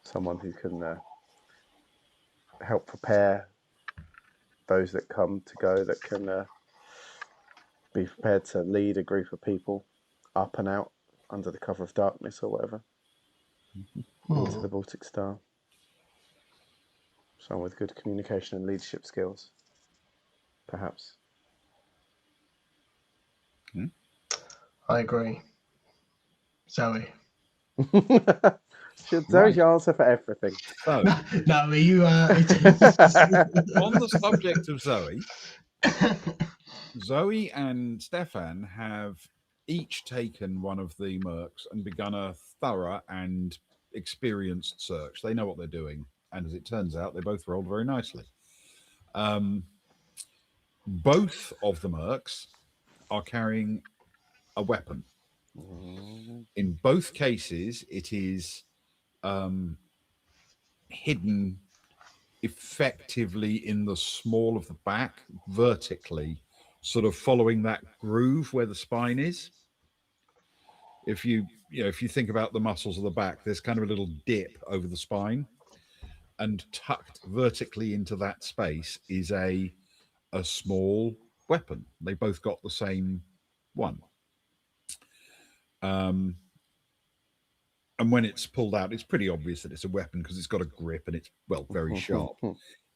Someone who can help prepare those that come to go, that can be prepared to lead a group of people up and out under the cover of darkness or whatever into the Baltic Star. Someone with good communication and leadership skills, perhaps. I agree. Zoe. Zoe's your answer for everything. So, No, you on the subject of Zoe, Zoe and Stefan have each taken one of the mercs and begun a thorough and experienced search. They know what they're doing, and as it turns out, they both rolled very nicely. Both of the mercs are carrying a weapon. In both cases, it is hidden effectively in the small of the back, vertically, sort of following that groove where the spine is. If you think about the muscles of the back, there's kind of a little dip over the spine, and tucked vertically into that space is a small weapon. They both got the same one. And when it's pulled out, it's pretty obvious that it's a weapon because it's got a grip and it's, well, very sharp.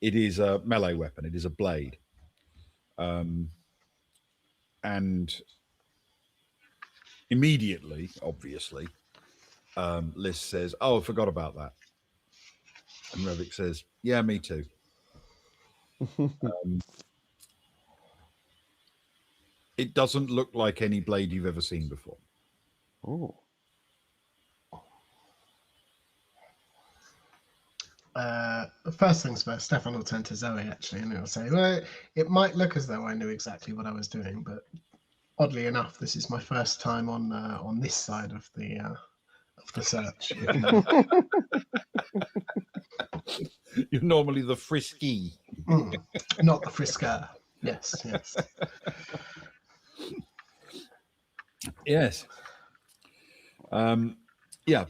It is a melee weapon. It is a blade. And immediately, obviously, Liz says, "Oh, I forgot about that." And Revik says, "Yeah, me too." It doesn't look like any blade you've ever seen before. Oh. First things first, Stefan will turn to Zoe actually, and he'll say, "Well, it might look as though I knew exactly what I was doing, but oddly enough, this is my first time on this side of the search." You're normally the frisky. Not the frisker. Yes. Yeah,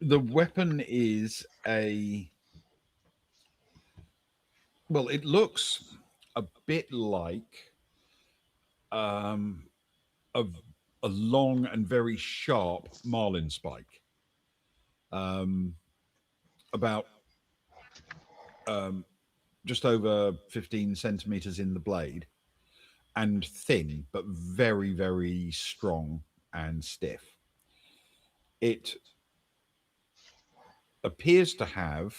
the weapon is well, it looks a bit like a, a long and very sharp marlin spike, about just over 15 centimeters in the blade, and thin but very, very strong and stiff. It appears to have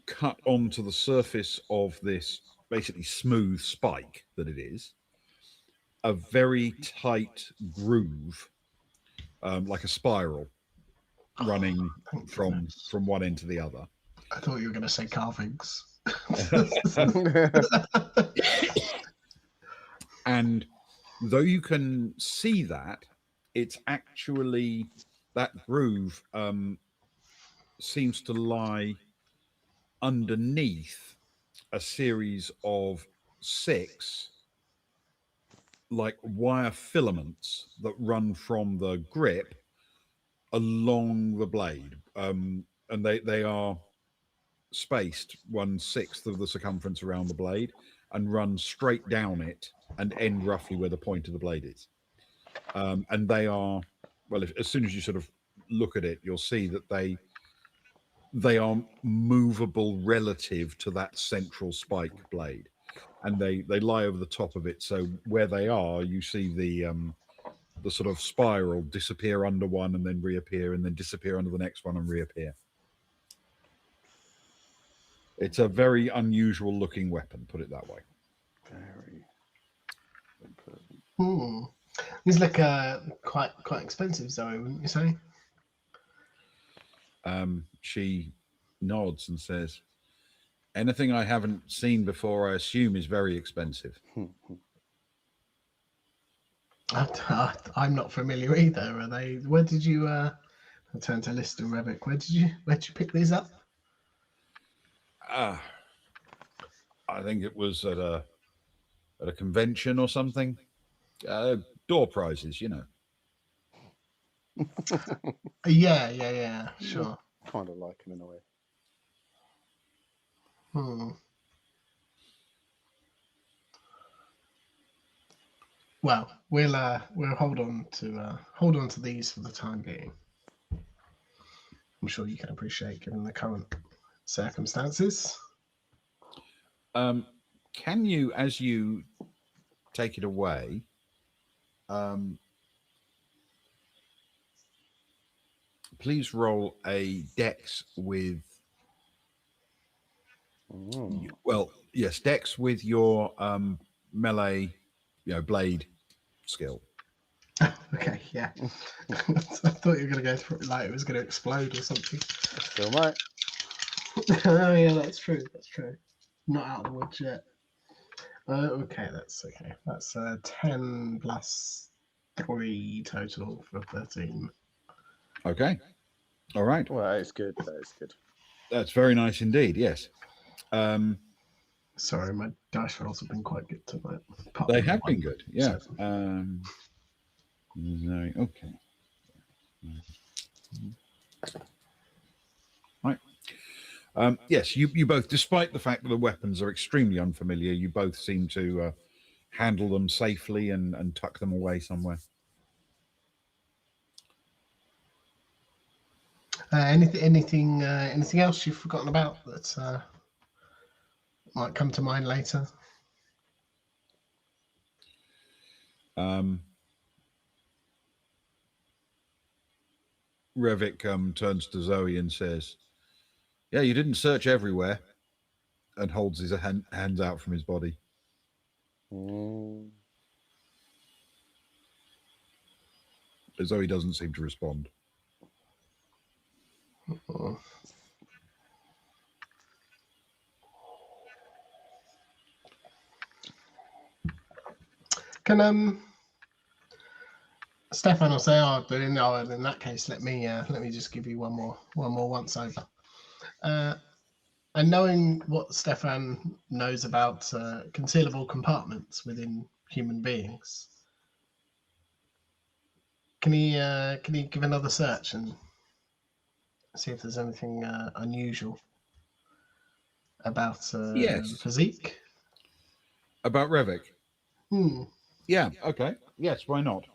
cut onto the surface of this basically smooth spike that it is a very tight groove, like a spiral running Thank from goodness. one end to the other. I thought you were going to say carvings. And though you can see that, it's actually that groove seems to lie underneath a series of 6 like wire filaments that run from the grip along the blade, and they are spaced 1/6 of the circumference around the blade and run straight down it and end roughly where the point of the blade is. And they are, well, as soon as you sort of look at it, you'll see that they are movable relative to that central spike blade, and they lie over the top of it. So where they are, you see the sort of spiral disappear under one and then reappear, and then disappear under the next one and reappear. It's a very unusual looking weapon, put it that way. Very unpleasant. Hmm. These look quite expensive, Zoe, wouldn't you say? She nods and says, "Anything I haven't seen before, I assume, is very expensive." I'm not familiar either. Are they? Where did you? I turn to Lister and Revic. Where did you pick these up? I think it was at a convention or something. Door prizes, you know. Yeah. Sure. Kind of like him in a way. Well, we'll hold on to these for the time being. I'm sure you can appreciate, given the current circumstances. Can you, as you take it away, please roll a dex with, well, yes, dex with your melee, blade skill. Okay, yeah. I thought you were going to go through it like it was going to explode or something. Still might. Oh yeah, that's true. Not out of the woods yet. Okay, that's okay. That's 10 plus 3 total for 13. Okay. All right. Well, that is good. That is good. That's very nice indeed. Yes. Sorry, my dice rolls have been quite good tonight. They have been good. Yeah. 7. Okay. Right. Yes, you both, despite the fact that the weapons are extremely unfamiliar, you both seem to handle them safely and tuck them away somewhere. Anything else you've forgotten about that might come to mind later? Revik turns to Zoe and says, "Yeah, you didn't search everywhere," and holds his hands out from his body. Zoe doesn't seem to respond. Can Stefan will say, "Oh, but in that case, let me just give you one more once over." And knowing what Stefan knows about concealable compartments within human beings, Can he give another search and see if there's anything unusual about Yes. physique? About Revik? Hmm. Yeah. Okay. Yes. Why not?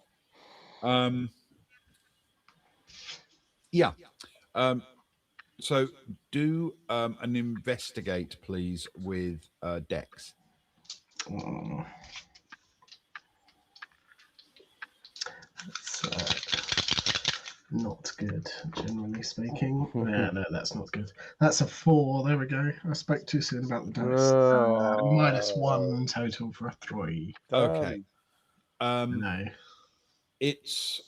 Yeah. So do an investigate, please, with Dex. That's not good, generally speaking. Yeah, no, that's not good. That's a 4. There we go. I spoke too soon about the dice. -1 total for a 3. Okay. No. It's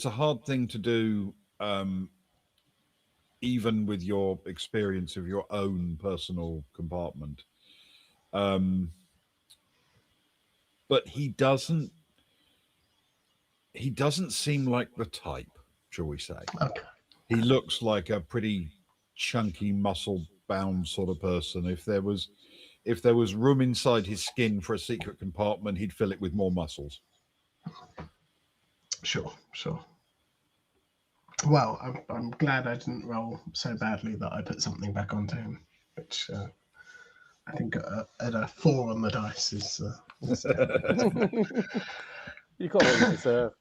a hard thing to do, even with your experience of your own personal compartment. But he doesn't seem like the type, shall we say. Okay. He looks like a pretty chunky, muscle-bound sort of person. If there was room inside his skin for a secret compartment, he'd fill it with more muscles. Sure. Well, I'm glad I didn't roll so badly that I put something back onto him, which I think at a 4 on the dice is. You got what you deserved.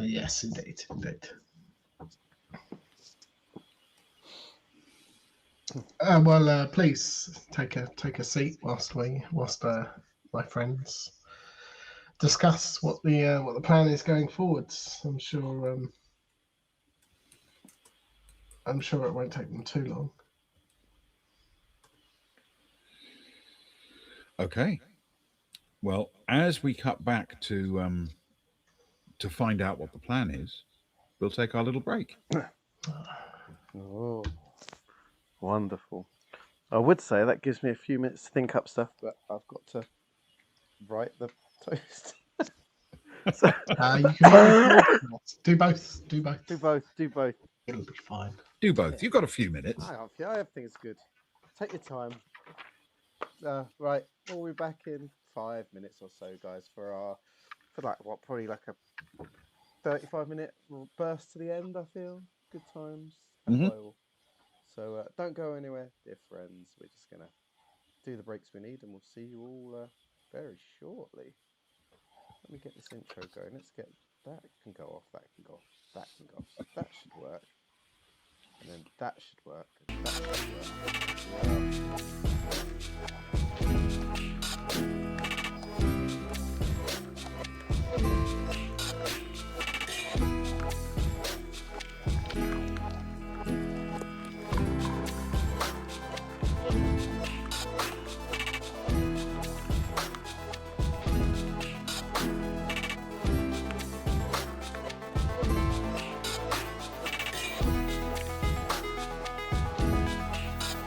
Yes, indeed. Well, please take a seat whilst my friends discuss what the plan is going forwards. I'm sure it won't take them too long. Okay. Well, as we cut back to find out what the plan is, we'll take our little break. Oh, wonderful. I would say that gives me a few minutes to think up stuff, but I've got to write the toast. So, You can do both. do both. It'll be fine. Do both. You've got a few minutes. Everything's good. Take your time. Right, we'll be back in 5 minutes or so, guys, for probably like a 35-minute burst to the end. I feel good times. So don't go anywhere, dear friends. We're just gonna do the breaks we need, and we'll see you all very shortly. Let me get this intro going. Let's get that can go off. That can go off. That can go off. So that should work. And then that should work. And that should work.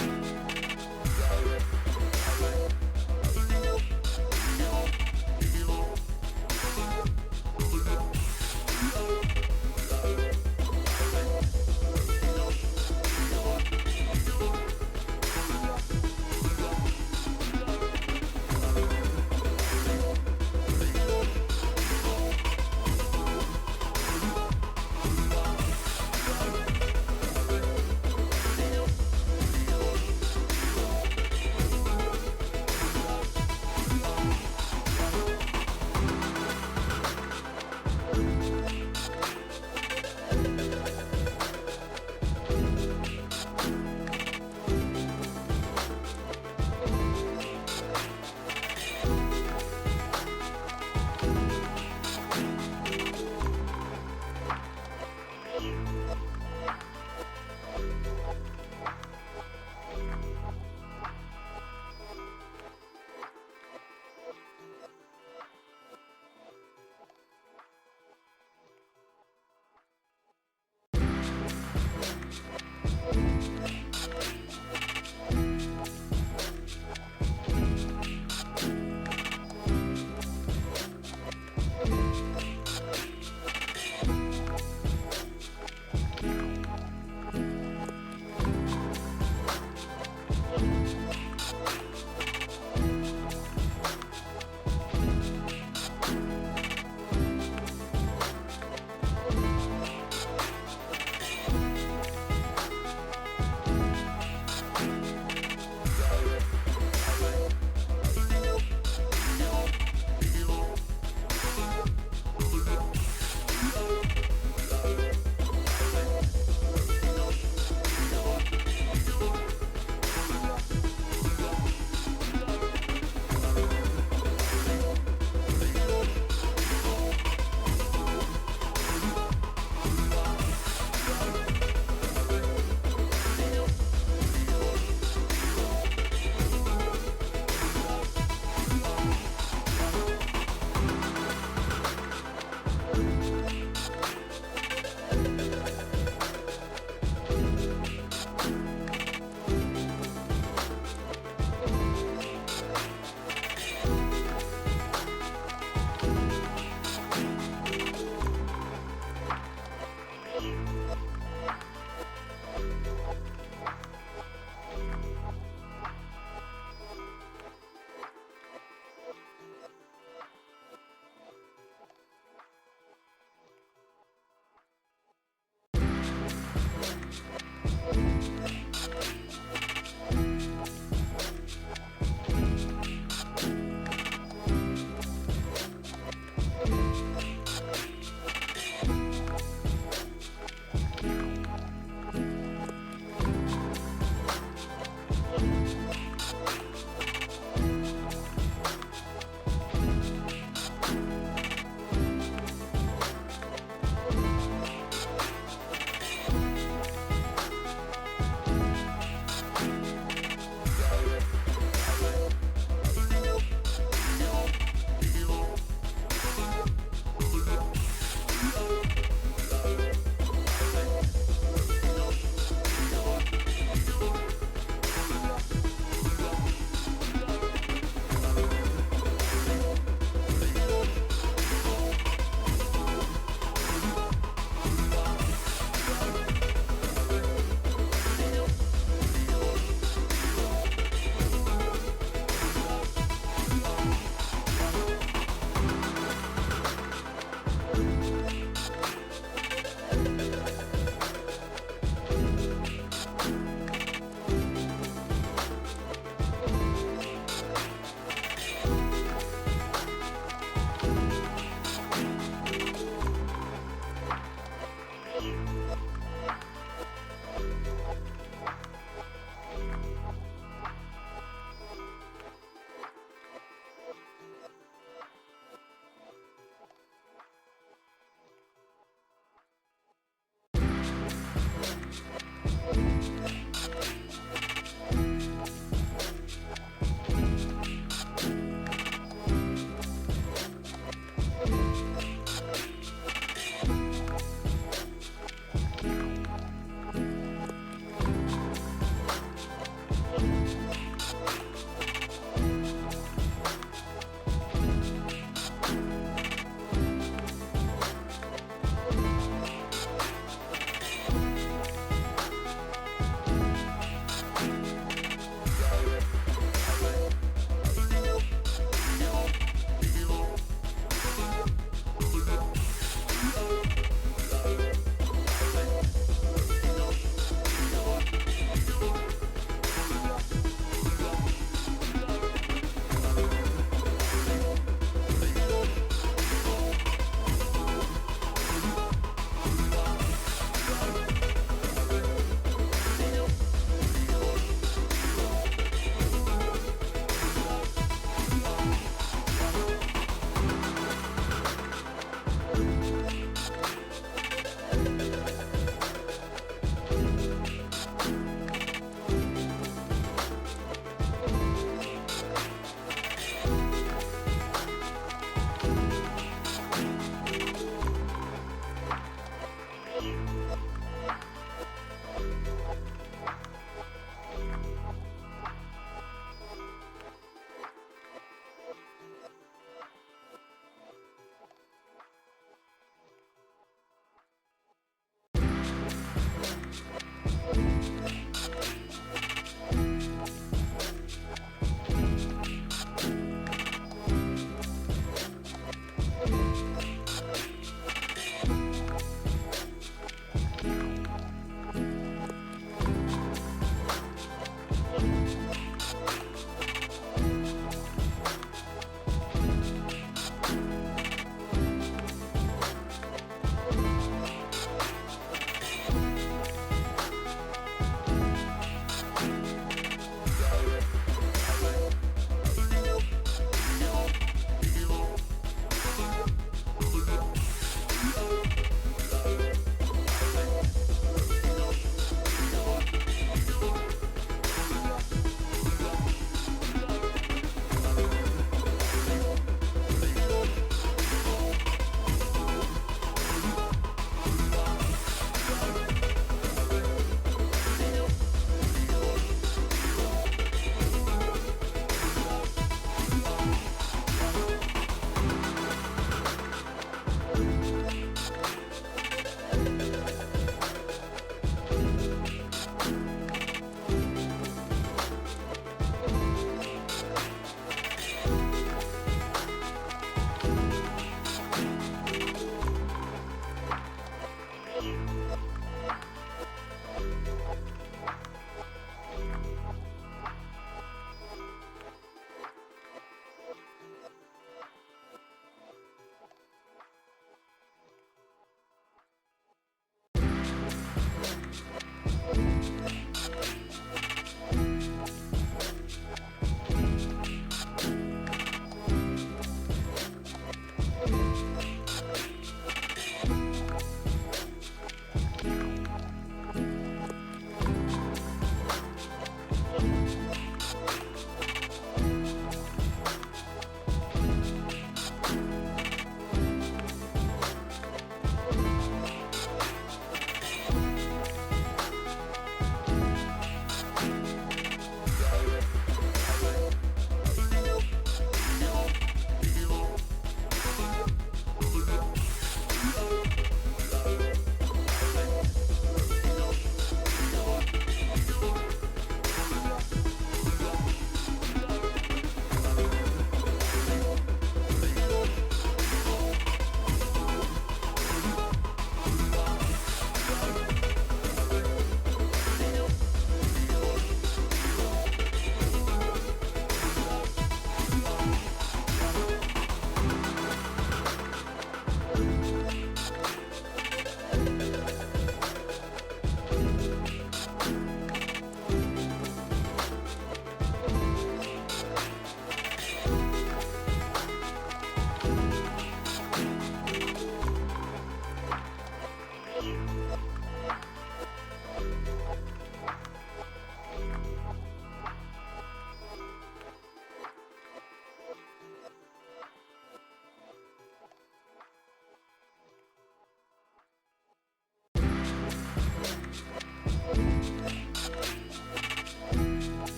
Yeah.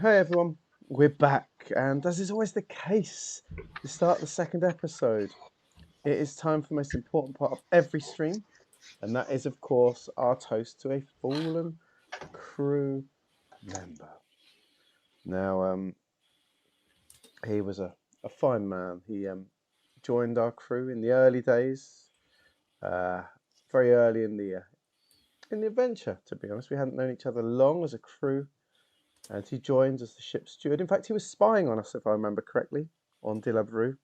Hey everyone, we're back, and as is always the case, we start the second episode. It is time for the most important part of every stream, and that is, of course, our toast to a fallen crew member. Now, he was a fine man. He joined our crew in the early days, very early in the adventure. To be honest, we hadn't known each other long as a crew. And he joined as the ship's steward. In fact, he was spying on us, if I remember correctly, on De La Brue,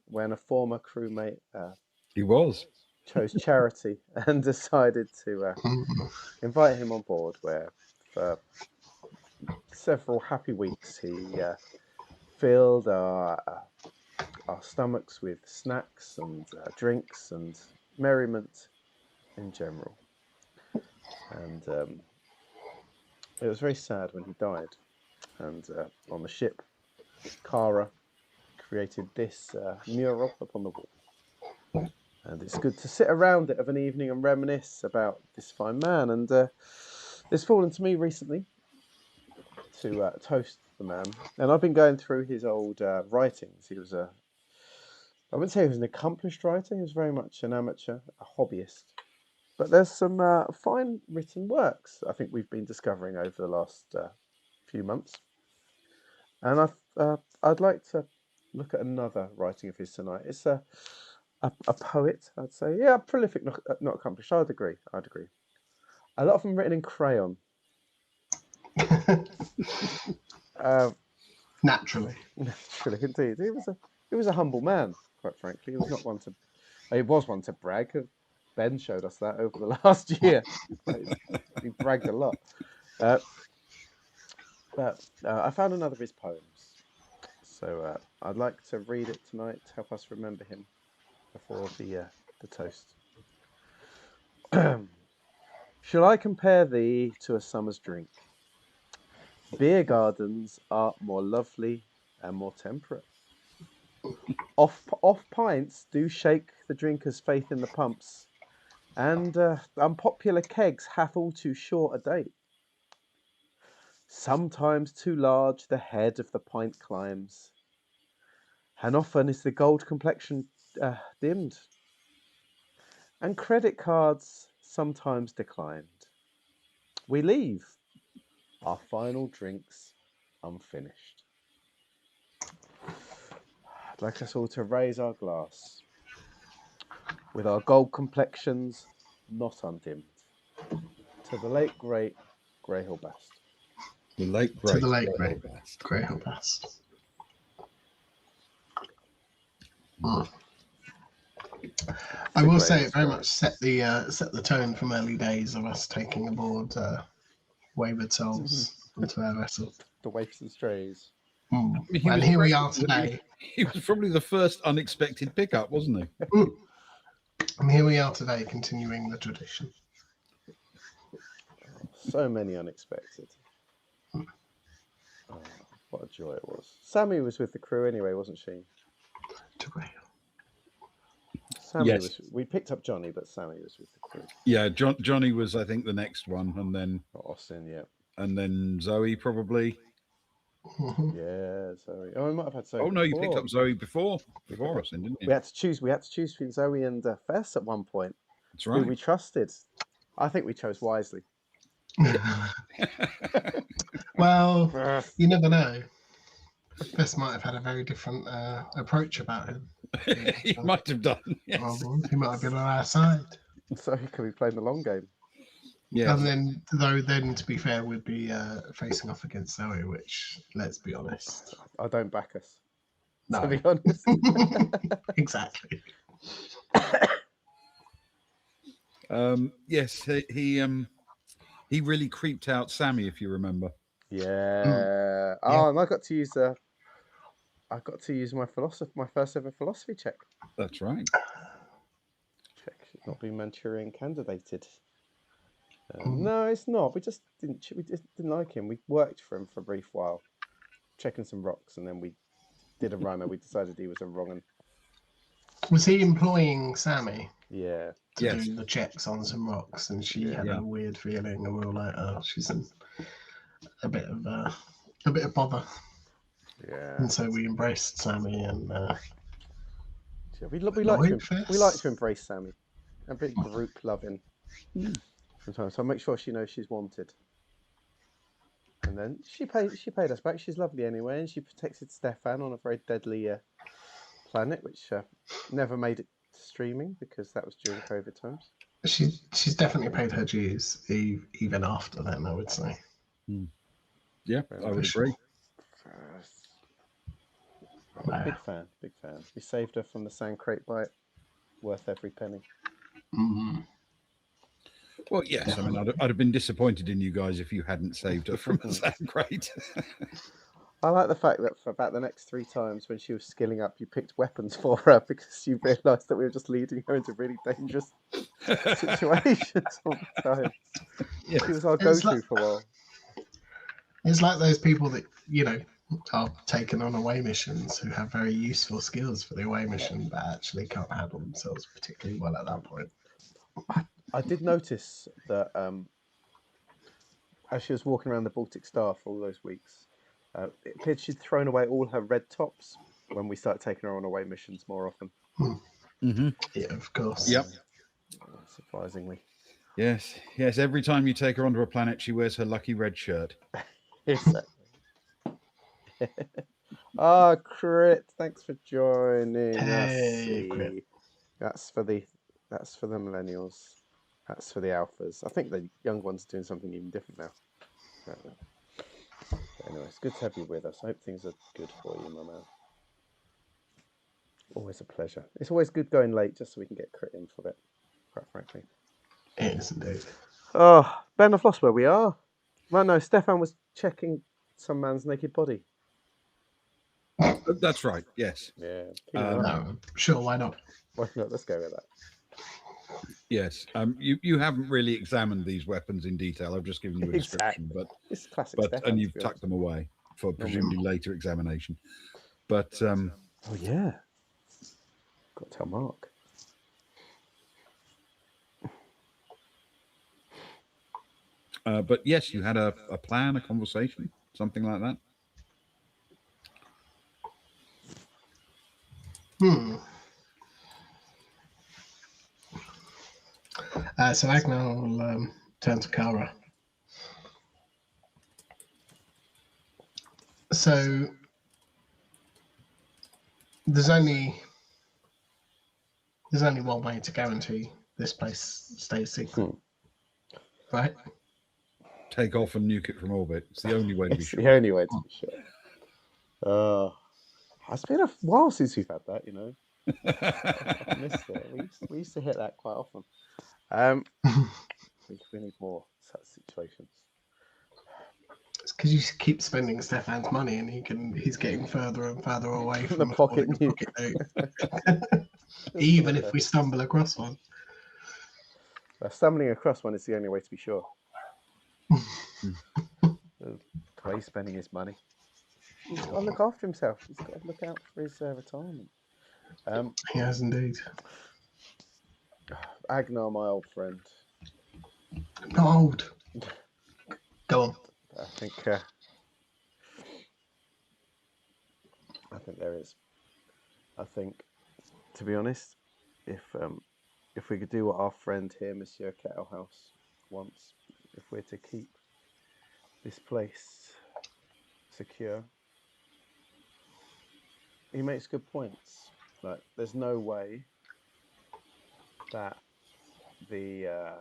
when a former crewmate He was. chose charity and decided to invite him on board, where for several happy weeks he filled our stomachs with snacks and drinks and merriment in general. And it was very sad when he died. And on the ship, Kara created this mural upon the wall. And it's good to sit around it of an evening and reminisce about this fine man. And it's fallen to me recently to toast the man. And I've been going through his old writings. He was I wouldn't say he was an accomplished writer. He was very much an amateur, a hobbyist. But there's some fine written works I think we've been discovering over the last few months. And I'd like to look at another writing of his tonight. It's a poet, I'd say. Yeah, prolific, not accomplished. I'd agree. A lot of them written in crayon. Naturally. Naturally, indeed. He was a humble man, quite frankly. He was not one to. He was one to brag. Ben showed us that over the last year. He bragged a lot. But I found another of his poems. So I'd like to read it tonight to help us remember him before the toast. Shall I compare thee to a summer's drink? Beer gardens are more lovely and more temperate. Off pints do shake the drinker's faith in the pumps, and unpopular kegs hath all too short a date. Sometimes too large the head of the pint climbs, and often is the gold complexion dimmed, and credit cards sometimes declined. We leave our final drinks unfinished. I'd like us all to raise our glass with our gold complexions not undimmed to the late great Greyhill Bast. The late To great. the late great Greyhill Bast. I will say it very much set the tone from early days of us taking aboard wayward souls into our vessel. The waifs and strays. He And was here we great. are today. He was probably the first unexpected pickup, wasn't he? And here we are today, continuing the tradition. So many unexpected. Oh, what a joy it was. Sammy was with the crew anyway, wasn't she? To Greyhill. Sammy Yes. was. We picked up Johnny, but Sammy was with the crew. Yeah, Johnny was, I think, the next one, and then Not Austin, yeah. Zoe probably. Yeah, Zoe. Oh, we might have had Zoe. Oh no, you before. picked up Zoe before us, then, didn't you? We had to choose. We had to choose between Zoe and Fess at one point. That's Who right. we trusted. I think we chose wisely. Well, you never know. Bess might have had a very different approach about him. He might have done. Yes. Well, he might have been on our side. So he could be playing the long game. Yeah. And then, to be fair, we'd be facing off against Zoe, which, let's be honest. I don't back us. No. To be honest. Exactly. Yes, he really creeped out Sammy, if you remember. Yeah. Oh, and I got to use my first ever philosophy check. That's right. Check not being Manchurian candidated. No, it's not. We just didn't like him. We worked for him for a brief while, checking some rocks, and then we did a run, and we decided he was a wrong. Was he employing Sammy? Yeah. To Yes. do the checks on some rocks, and she had a weird feeling, and we were like, "Oh, she's a bit of bother, Yeah. and so we embraced Sammy and Yeah, we like Lloyd we like first. to embrace Sammy. A bit group loving sometimes. So make sure she knows she's wanted. And then she paid us back. She's lovely anyway, and she protected Stefan on a very deadly planet, which never made it to streaming because that was during COVID times. She's definitely paid her dues, even after then, I would say. Yeah, I would agree. Wow. Big fan. We saved her from the sand crate bite. Worth every penny. Mm. Well, yes. I mean, I'd have been disappointed in you guys if you hadn't saved her from the sand crate. I like the fact that for about the next 3 times when she was skilling up, you picked weapons for her because you realised that we were just leading her into really dangerous situations all the time. Yes. She was our go-to for a while. It's like those people that, are taken on away missions who have very useful skills for the away mission, but actually can't handle themselves particularly well at that point. I did notice that as she was walking around the Baltic Star for all those weeks, it appeared she'd thrown away all her red tops when we started taking her on away missions more often. Mm-hmm. Yeah, of course. Yep. Surprisingly. Yes. Every time you take her onto a planet, she wears her lucky red shirt. Exactly. Ah, Crit, thanks for joining Hey, us. Crit. That's for the millennials. That's for the alphas. I think the young ones are doing something even different now. But anyway, it's good to have you with us. I hope things are good for you, my man. Always a pleasure. It's always good going late just so we can get Crit in for a bit, quite frankly. It is indeed. Oh, Ben, I've lost where we are. Well, no, Stefan was checking some man's naked body. That's right. Yes. Yeah. No, sure, why not? Why not? Let's go with that. Yes. You haven't really examined these weapons in detail. I've just given you a description, Exactly. It's classic but Stefan, and to you've be tucked honest. them away for presumably later examination. But oh yeah, got to tell Mark. But yes, you had a plan, a conversation, something like that. So Agnar will turn to Kara. So there's only one way to guarantee this place stays secret, right? Take off and nuke it from orbit. It's the only way to be sure. The only way to be sure. It's been a while since we've had that, I've missed it. We used to hit that quite often. We need more such situations. It's because you keep spending Stefan's money, and he's getting further and further away from The pocket affording nuke. a pocket nuke. Even if we stumble across one. Stumbling across one is the only way to be sure. The way he's spending his money. He's got to look after himself. He's got to look out for his retirement. He has indeed. Agnar, my old friend. Not old. Go on. I think there is. I think, to be honest, if we could do what our friend here, Monsieur Kettle House, wants, if we're to keep this place secure, he makes good points. Like, there's no way that the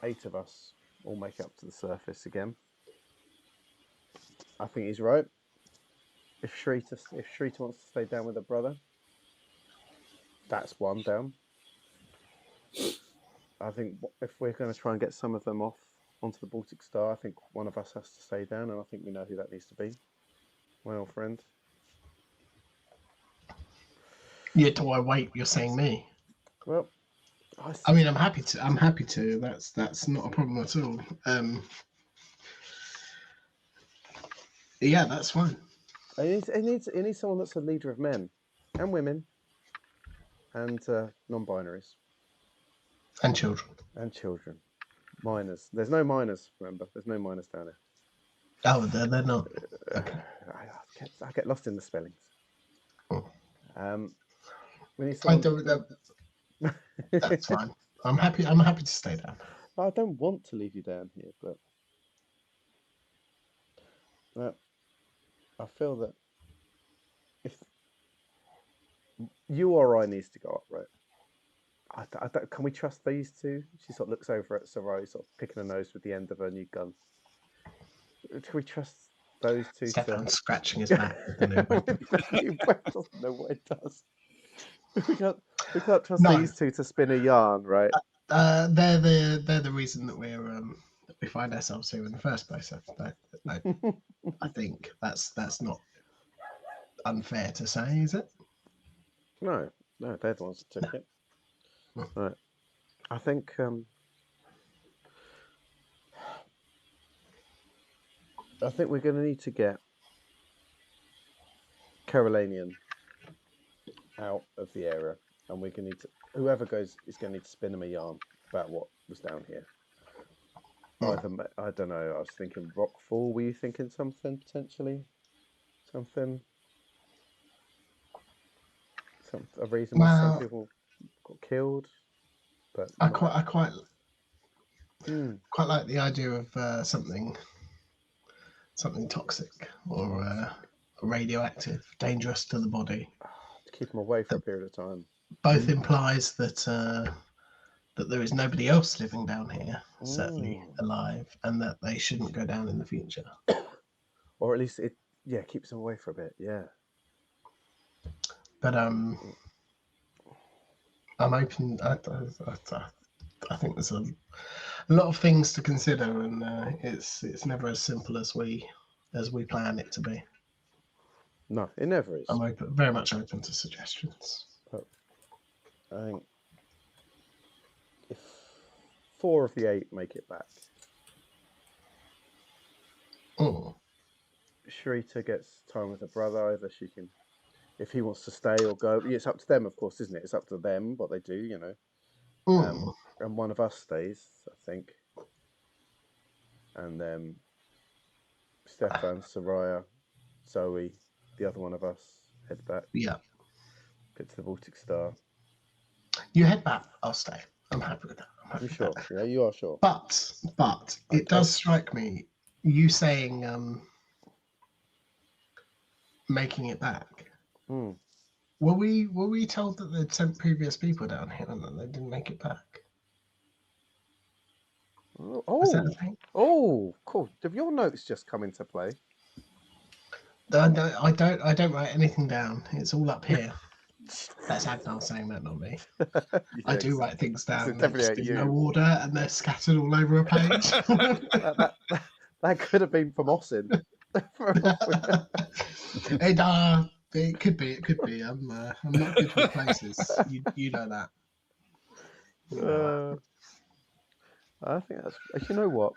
8 of us all make it up to the surface again. I think he's right. If Shrita wants to stay down with her brother, that's one down. I think if we're going to try and get some of them off onto the Baltic Star, I think one of us has to stay down, and I think we know who that needs to be. My old friend. Yeah, do I wait? You're saying me? Well, I mean, I'm happy to. That's not a problem at all. Yeah, that's fine. It needs someone that's a leader of men and women and non-binaries and children. Miners. There's no miners. Remember, there's no miners down here. Oh, they're not. Okay. I get lost in the spellings. Oh. We need I someone. don't. That's fine. I'm happy. I'm happy to stay down. I don't want to leave you down here, but I feel that if you or I needs to go up, right? I don't, can we trust these two? She sort of looks over at Sarai, sort of picking her nose with the end of her new gun. Can we trust those two Stefan's to? scratching his back with the new weapon. He doesn't know what it does. We can't trust No. these two to spin a yarn, right? They're the reason that we find ourselves here in the first place. I think that's not unfair to say, is it? No, they're the ones that took it. No. Right. I think we're going to need to get Carolanian out of the area, and we're going to need to. Whoever goes is going to need to spin them a yarn about what was down here. Either, I don't know. I was thinking Rockfall. Were you thinking something potentially? Something. A reason why some people got killed, but I quite like the idea of something toxic or radioactive, dangerous to the body. to keep them away for a period of time. Both implies that that there is nobody else living down here, certainly alive, and that they shouldn't go down in the future. Or at least it keeps them away for a bit. Yeah. But I'm open. I think there's a lot of things to consider, and it's never as simple as we plan it to be. No, it never is. I'm very much open to suggestions. But I think if 4 of the 8 make it back, Sharita gets time with her brother. Either she can, if he wants to stay or go. It's up to them, of course, isn't it? It's up to them what they do, you know. And one of us stays, I think. And then Stefan, Soraya, Zoe, the other one of us head back. Yeah. Get to the Baltic Star. You head back. I'll stay. I'm happy with that. You sure? Yeah, you are sure. But it does strike me, you saying making it back. Were we told that they'd sent previous people down here and that they didn't make it back? Oh, cool. Have your notes just come into play? I don't write anything down. It's all up here. That's Adnan saying that, not me. I do write things down. Definitely in no order, and they're scattered all over a page. that could have been from Austin. It could be. I'm not good with places. You know that. I think that's. You know what?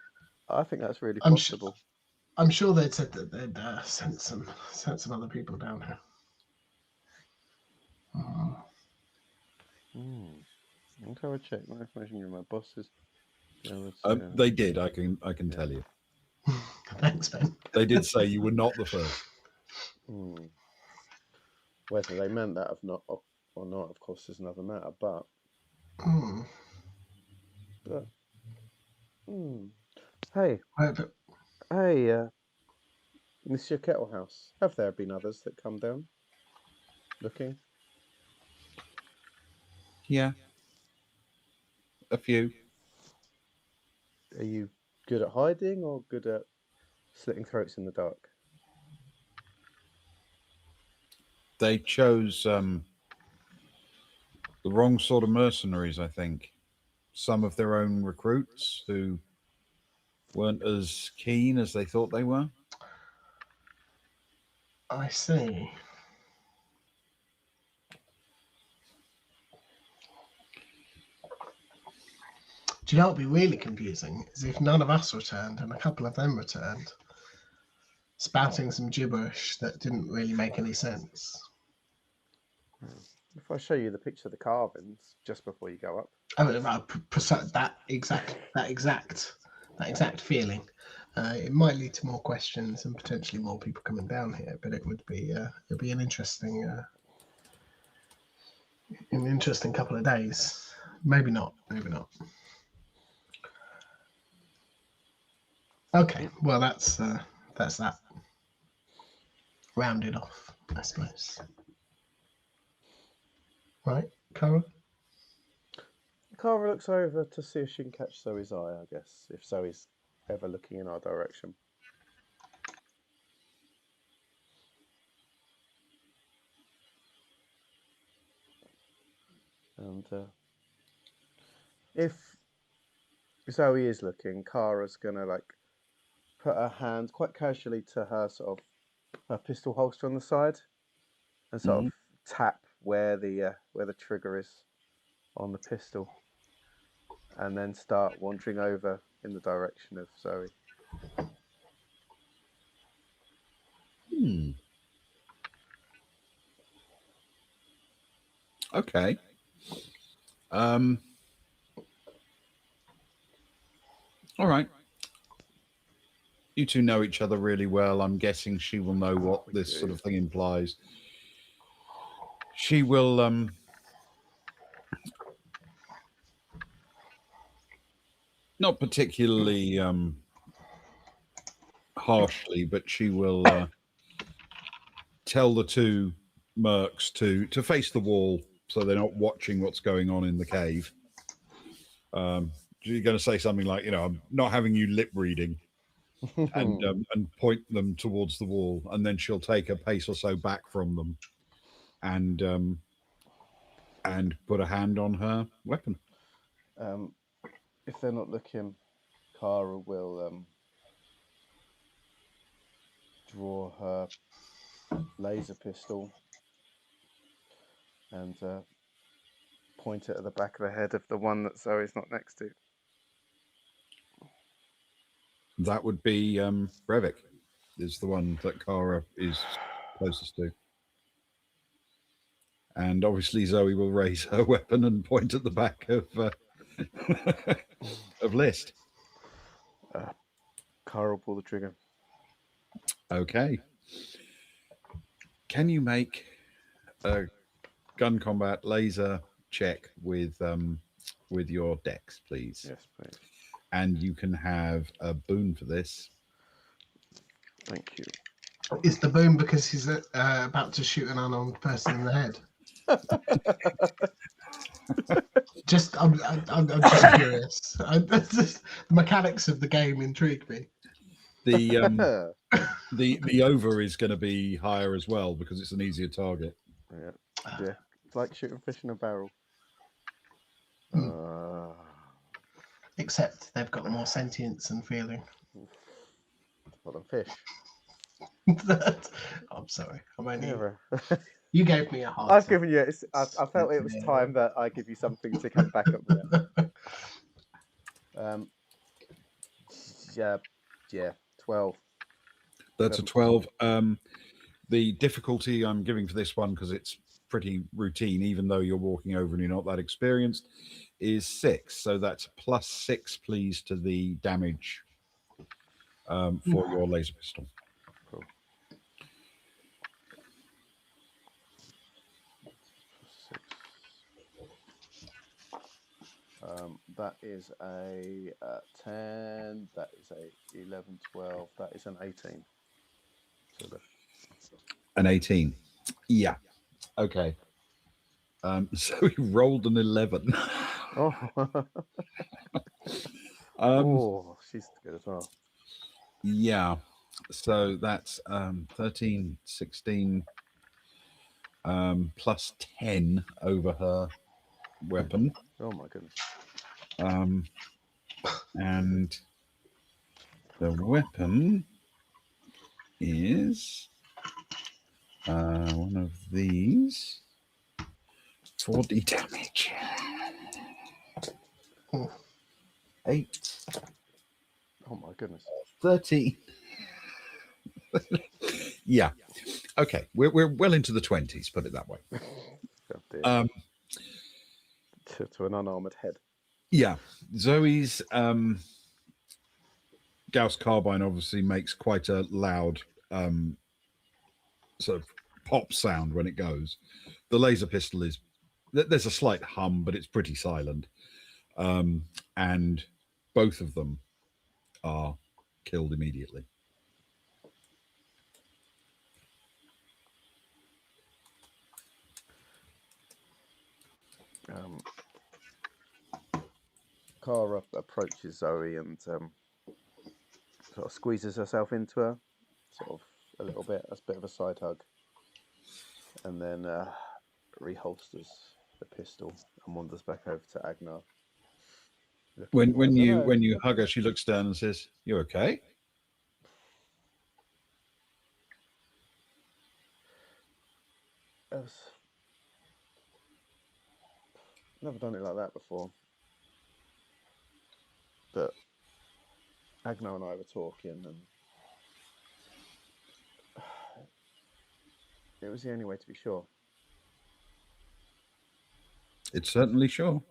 I think that's really possible. I'm sure they'd said that they'd sent some other people down here. I'll go and check my information with my bosses. They did. I can tell you. Thanks, Ben. They did say you were not the first. Whether they meant that or not, of course, is another matter. But hey, Monsieur Kettle House. Have there been others that come down looking? Yeah, a few. Are you good at hiding or good at slitting throats in the dark? They chose the wrong sort of mercenaries, I think. Some of their own recruits who weren't as keen as they thought they were. I see. Do you know what would be really confusing is if none of us returned and a couple of them returned, spouting some gibberish that didn't really make any sense. If I show you the picture of the carvings just before you go up. That exact feeling. It might lead to more questions and potentially more people coming down here, but it would be it'd be an interesting couple of days. Maybe not. Okay, well that's that rounded off, I suppose. Right, Cara? Cara looks over to see if she can catch Zoe's eye, I guess, if Zoe's ever looking in our direction. And if Zoe is looking, Cara's gonna like put her hand quite casually to her sort of her pistol holster on the side and sort of tap where the trigger is on the pistol, and then start wandering over in the direction of Zoe. Okay. All right. You two know each other really well. I'm guessing she will know what this sort of thing implies. She will not particularly harshly, but she will tell the two mercs to face the wall so they're not watching what's going on in the cave. You're going to say something like, I'm not having you lip reading, and point them towards the wall, and then she'll take a pace or so back from them and put a hand on her weapon. If they're not looking, Cara will draw her laser pistol and point it at the back of the head of the one that Zoe's not next to. That would be Brevik, is the one that Cara is closest to. And obviously Zoe will raise her weapon and point at the back of of List. Cara will pull the trigger. Okay. Can you make a gun combat laser check with your dex, please? Yes, please. And you can have a boon for this. Thank you. Is the boom because he's about to shoot an unarmed person in the head? I'm just curious. The mechanics of the game intrigue me. The over is going to be higher as well because it's an easier target. Yeah. It's like shooting fish in a barrel. Except they've got more sentience and feeling. Well, than fish. I'm sorry. I'm only. Never. You gave me a heart. I've given you. I felt it was time that I give you something to come back up with. Yeah. 12. That's a 12. The difficulty I'm giving for this one, because it's pretty routine, even though you're walking over and you're not that experienced, is 6. So that's +6, please, to the damage for your laser pistol. Cool. That is a 10. That is a 11, 12. That is an 18. So an 18. Yeah. Okay. So he rolled an 11. She's good as well. Yeah. So that's 13, 16 plus 10 over her weapon. Oh my goodness. And the weapon is one of these. 4d damage. 8. Oh my goodness. 13. Yeah. Okay. We're well into the 20s, put it that way. Oh to an unarmored head. Yeah, Zoe's Gauss carbine obviously makes quite a loud sort of pop sound when it goes. The laser pistol is there's a slight hum, but it's pretty silent. And both of them are killed immediately. Kara approaches Zoe and sort of squeezes herself into her, sort of a little bit, as a bit of a side hug, and then reholsters the pistol and wanders back over to Agnar. When you hug her, she looks down and says, "You okay?" I've never done it like that before. But Agnar and I were talking, and it was the only way to be sure. It's certainly sure.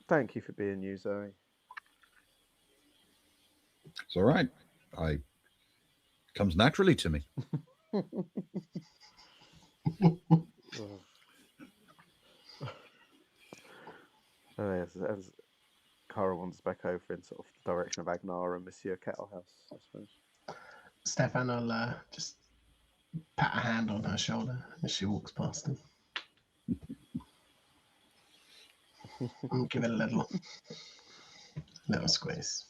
Thank you for being you, Zoe. It's all right. Comes naturally to me. As Kara wanders back over in sort of the direction of Agnar and Monsieur Kettle House, I suppose. Stefan will just pat a hand on her shoulder as she walks past him. And give it a little squeeze.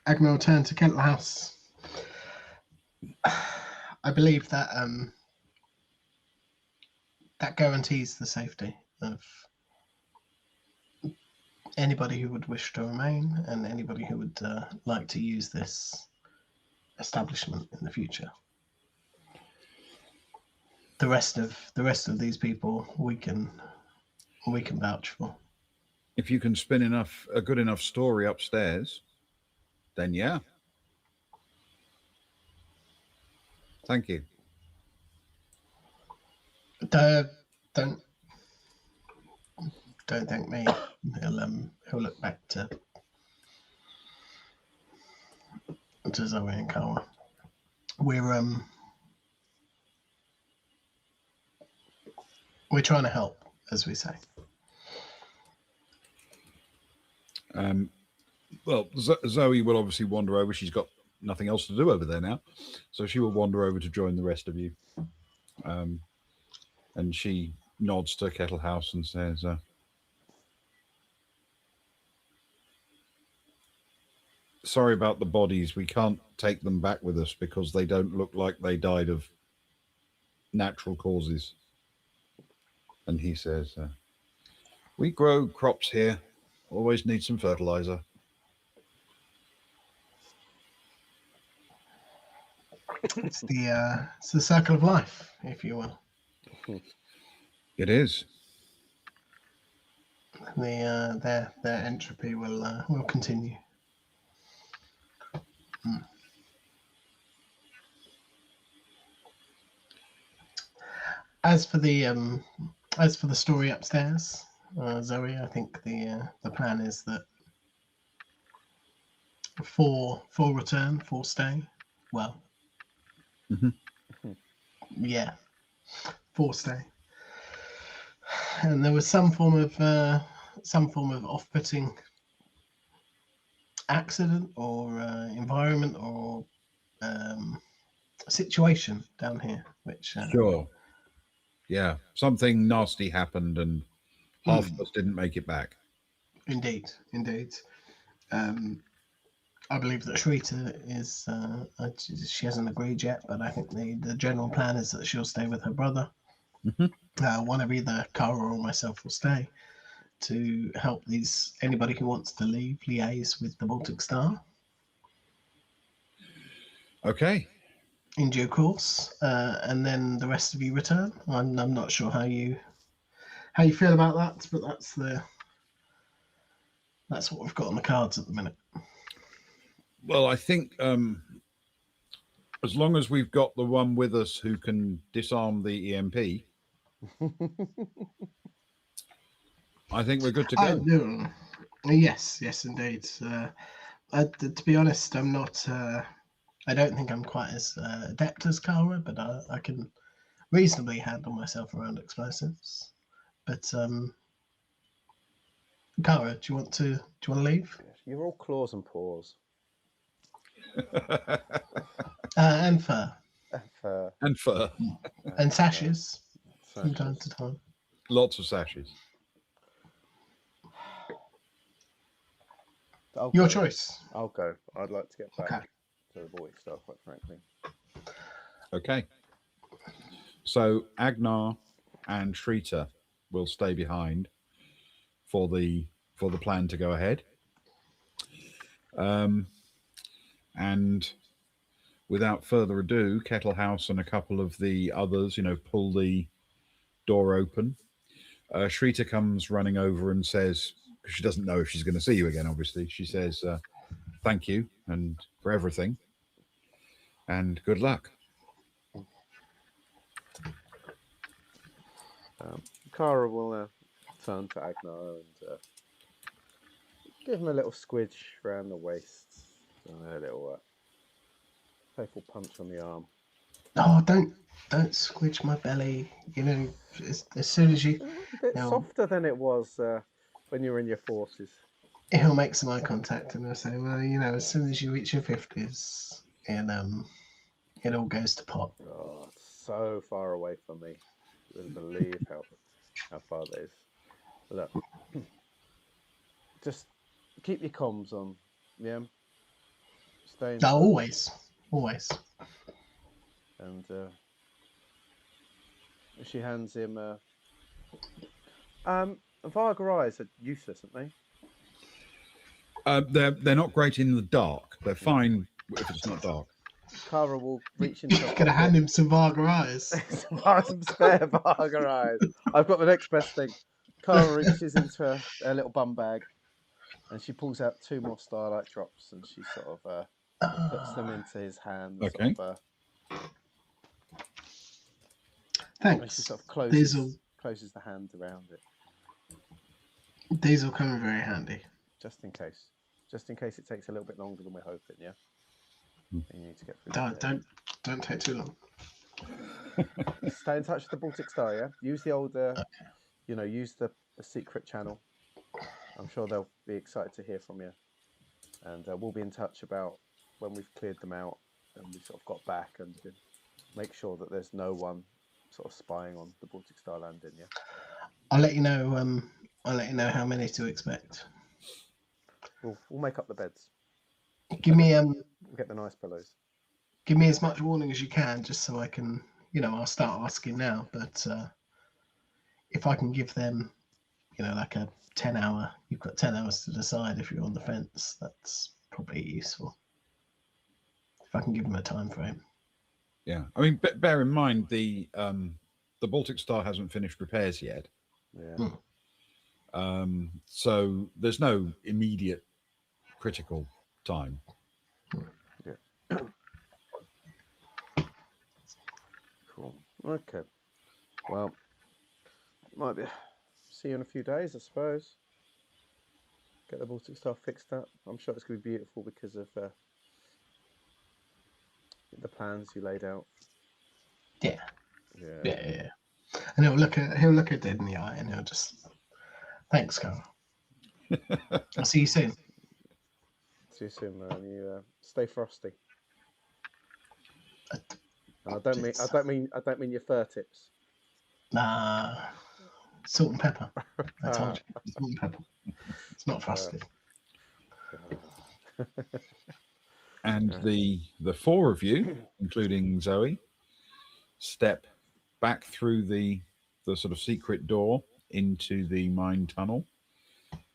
Agnar turned to Kettle House. I believe that that guarantees the safety of anybody who would wish to remain and anybody who would like to use this establishment in the future. The rest of these people we can vouch for. If you can spin a good enough story upstairs, then yeah. Thank you. Don't thank me. He'll look back to Zoe and Kara. We're trying to help, as we say. Well, Zoe will obviously wander over. She's got nothing else to do over there now, so she will wander over to join the rest of you. And she nods to Kettle House and says, "Sorry about the bodies. We can't take them back with us because they don't look like they died of natural causes." And he says, "We grow crops here. Always need some fertilizer." It's the circle of life, if you will. It is. Their entropy will continue. As for the story upstairs, Zoe, I think the plan is that for return, for stay. Well, yeah, for stay. And there was some form of off-putting accident or environment or situation down here, which Sure. Yeah, something nasty happened and half of us didn't make it back. Indeed. I believe that Shrita is, she hasn't agreed yet, but I think the general plan is that she'll stay with her brother. One of either Kara or myself will stay to help anybody who wants to leave liaise with the Baltic Star. Okay. In due course, and then the rest of you return. I'm not sure how you how you feel about that, but that's what we've got on the cards at the minute. Well, I think as long as we've got the one with us who can disarm the EMP, I think we're good to go. Yes, indeed. To be honest, I'm not. I don't think I'm quite as adept as Kara, but I can reasonably handle myself around explosives. But Kara, do you want to leave? You're all claws and paws. And fur. And fur. And sashes from time to time. Lots of sashes. Your choice. I'll go. I'd like to get back Okay. to the Baltic Star, quite frankly. Okay. So Agnar and Shrita will stay behind for the plan to go ahead. And without further ado, Kettle House and a couple of the others, pull the door open. Shrita comes running over and says, because she doesn't know if she's going to see you again, obviously, she says, thank you and for everything. And good luck. Kara will turn to Agnar and give him a little squidge around the waist and a little playful punch on the arm. Oh, don't squidge my belly. As soon as you, A bit softer than it was when you were in your 40s. he'll make some eye contact and he'll say, well, as soon as you reach your 50s, and it all goes to pot. Oh, it's so far away from me. You wouldn't believe how far that is. Look, just keep your comms on, yeah. Stay in touch. Always. And she hands him. Varga eyes are useless, aren't they? They're not great in the dark. They're fine if it's not dark. Kara will reach into. You're gonna hand him some Varga eyes. Some spare Varga eyes. I've got the next best thing. Kara reaches into her little bum bag, and she pulls out 2 more starlight drops, and she sort of puts them into his hands. Okay. Thanks. And she sort of closes the hand around it. These will come in very handy. Just in case it takes a little bit longer than we're hoping, yeah? And you need to get through. Don't take too long. Stay in touch with the Baltic Star, yeah? Use the old, use the secret channel. I'm sure they'll be excited to hear from you. And we'll be in touch about when we've cleared them out and we sort of got back and make sure that there's no one sort of spying on the Baltic Star landing, yeah? I'll let you know how many to expect. We'll make up the beds. Give me We'll get the nice pillows. Give me as much warning as you can, just so I can, I'll start asking now. But if I can give them, like a 10-hour, you've got 10 hours to decide if you're on the fence. That's probably useful. If I can give them a time frame. Yeah, I mean, bear in mind the Baltic Star hasn't finished repairs yet. Yeah. So there's no immediate critical time. Yeah. Cool. Okay. Well, might be. See you in a few days, I suppose. Get the Baltic Star fixed up. I'm sure it's going to be beautiful because of the plans you laid out. Yeah. Yeah. And he'll look at Dead in the eye, and he'll just, thanks, Carl. I'll see you soon. See you soon, man. You stay frosty. And I don't mean your fur tips. Nah, salt and pepper. I told you, salt and pepper. It's not frosty. And the 4 of you, including Zoe, step back through the sort of secret door into the mine tunnel,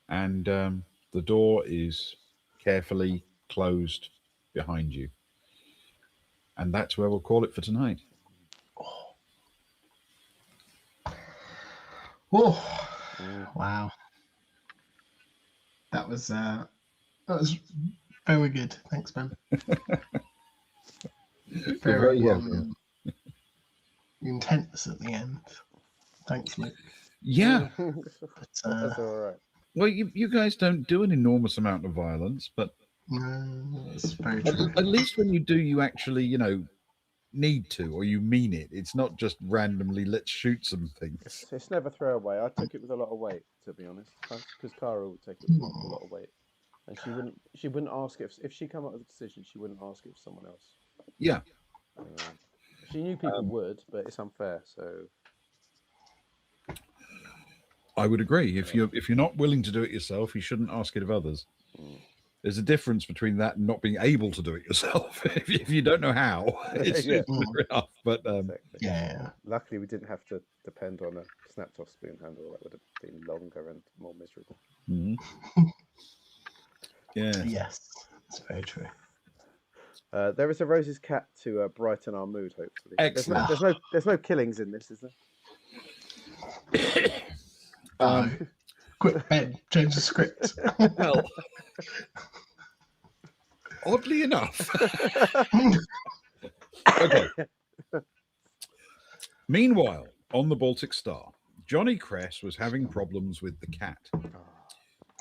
and the door is carefully closed behind you. And that's where we'll call it for tonight. Oh, Mm. wow. That was very good. Thanks, Ben. You're Very very welcome. intense at the end. Thanks, mate. Yeah. But That's all right. Well, you guys don't do an enormous amount of violence, but that's very at, true. at least when you do, you actually, need to, or you mean it. It's not just randomly, let's shoot some things. It's never throwaway. I took it with a lot of weight, to be honest, because Cara would take it with a lot of weight, and she wouldn't ask if she come up with a decision. She wouldn't ask it of someone else. Yeah. She knew people would, but it's unfair. So I would agree. If you're not willing to do it yourself, you shouldn't ask it of others. There's a difference between that and not being able to do it yourself. if you don't know how, it's Yeah. fair enough. But exactly. Yeah. Luckily, we didn't have to depend on a snap toss spoon handle. That would have been longer and more miserable. yeah, Yes, it's very true. There is a Rose's cat to brighten our mood. Hopefully, Excellent. There's no killings in this, is there? Quick, Ben, change the script. well, oddly enough. Okay. Meanwhile, on the Baltic Star, Johnny Cress was having problems with the cat.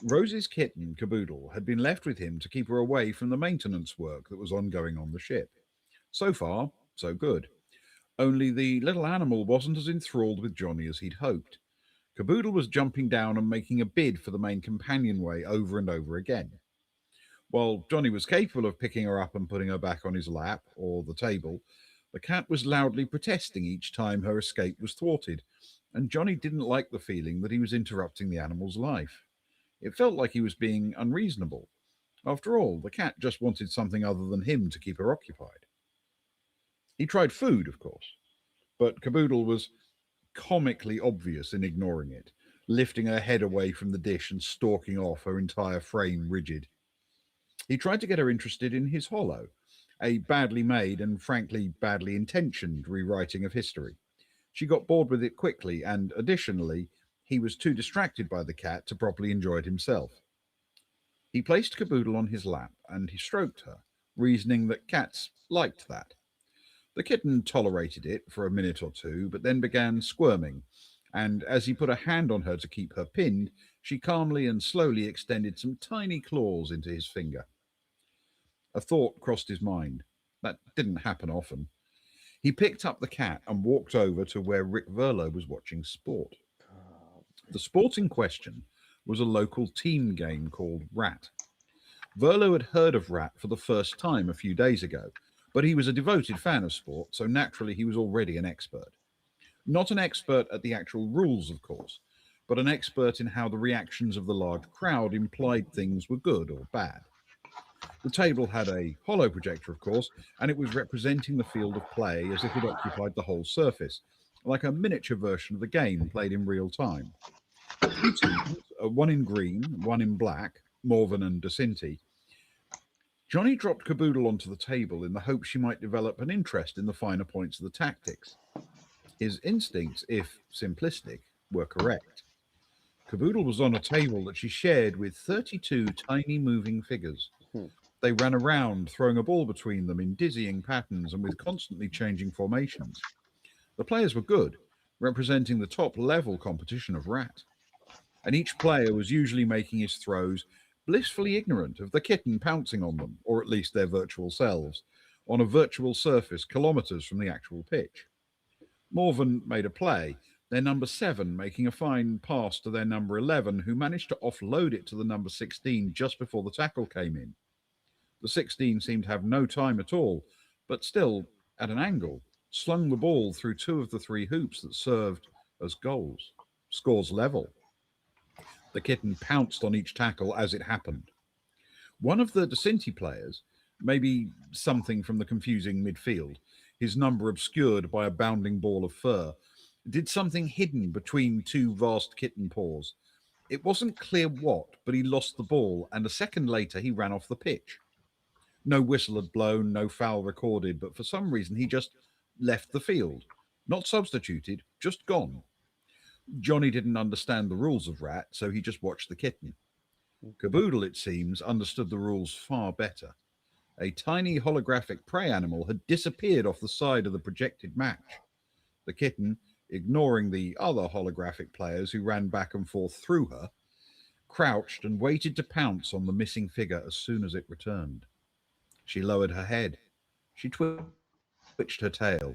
Rose's kitten, Caboodle, had been left with him to keep her away from the maintenance work that was ongoing on the ship. So far, so good. Only the little animal wasn't as enthralled with Johnny as he'd hoped. Caboodle was jumping down and making a bid for the main companionway over and over again. While Johnny was capable of picking her up and putting her back on his lap or the table, the cat was loudly protesting each time her escape was thwarted, and Johnny didn't like the feeling that he was interrupting the animal's life. It felt like he was being unreasonable. After all, the cat just wanted something other than him to keep her occupied. He tried food, of course, but Caboodle was comically obvious in ignoring it, lifting her head away from the dish and stalking off, her entire frame rigid. He tried to get her interested in his Hollow, a badly made and frankly badly intentioned rewriting of history. She got bored with it quickly, and additionally, he was too distracted by the cat to properly enjoy it himself. He placed Caboodle on his lap and he stroked her, reasoning that cats liked that. The kitten tolerated it for a minute or two, but then began squirming, and as he put a hand on her to keep her pinned, she calmly and slowly extended some tiny claws into his finger. A thought crossed his mind. That didn't happen often. He picked up the cat and walked over to where Rick Verlo was watching sport. The sport in question was a local team game called Rat. Verlo had heard of Rat for the first time a few days ago, but he was a devoted fan of sport, so naturally he was already an expert. Not an expert at the actual rules, of course, but an expert in how the reactions of the large crowd implied things were good or bad. The table had a hollow projector, of course, and it was representing the field of play as if it occupied the whole surface, like a miniature version of the game played in real time. Two teams, one in green, one in black, Morven and Dacinti. Johnny dropped Caboodle onto the table in the hope she might develop an interest in the finer points of the tactics. His instincts, if simplistic, were correct. Caboodle was on a table that she shared with 32 tiny moving figures. They ran around, throwing a ball between them in dizzying patterns and with constantly changing formations. The players were good, representing the top level competition of Rat. And each player was usually making his throws blissfully ignorant of the kitten pouncing on them, or at least their virtual selves, on a virtual surface kilometres from the actual pitch. Morven made a play, their number 7 making a fine pass to their number 11, who managed to offload it to the number 16 just before the tackle came in. The 16 seemed to have no time at all, but still, at an angle, slung the ball through 2 of the 3 hoops that served as goals. Scores level. The kitten pounced on each tackle as it happened. One of the Dacinti players, maybe something from the confusing midfield, his number obscured by a bounding ball of fur, did something hidden between 2 vast kitten paws. It wasn't clear what, but he lost the ball, and a second later he ran off the pitch. No whistle had blown, no foul recorded, but for some reason he just left the field. Not substituted, just gone. Johnny didn't understand the rules of rat, so he just watched the kitten. Caboodle, it seems, understood the rules far better. A tiny holographic prey animal had disappeared off the side of the projected match. The kitten, ignoring the other holographic players who ran back and forth through her, crouched and waited to pounce on the missing figure as soon as it returned. She lowered her head. She twitched her tail.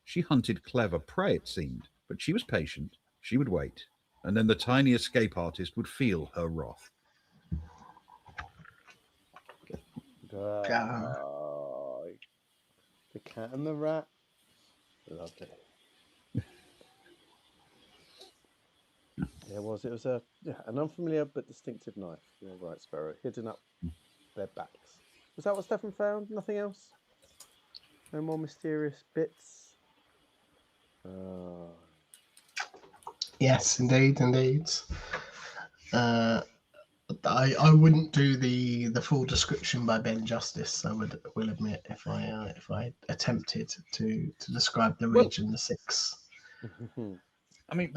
She hunted clever prey, it seemed, but she was patient. She would wait, and then the tiny escape artist would feel her wrath. Oh, the cat and the rat. Lovely. It was an unfamiliar but distinctive knife. You're right, Sparrow. Hidden up their backs. Was that what Stefan found? Nothing else? No more mysterious bits? Yes, indeed. I wouldn't do the full description by Ben Justice. will admit if I attempted to describe the ridge and the six. I mean,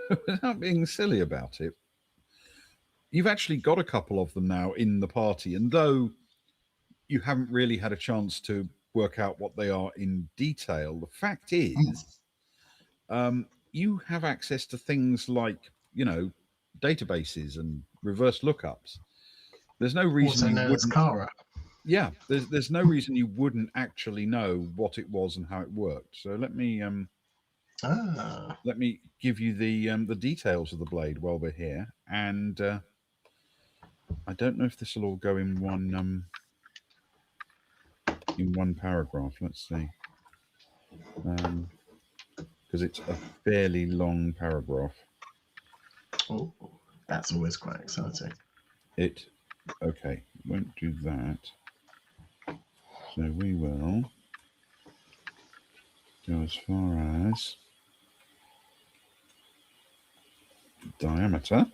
without being silly about it, you've actually got a couple of them now in the party, and though you haven't really had a chance to work out what they are in detail, the fact is, you have access to things like, databases and reverse lookups. There's no reason you wouldn't. Kara. Yeah, there's no reason you wouldn't actually know what it was and how it worked. So let me give you the details of the blade while we're here, and I don't know if this will all go in one paragraph. Let's see, because it's a fairly long paragraph. Oh, that's always quite exciting. Okay, won't do that. So we will go as far as diameter.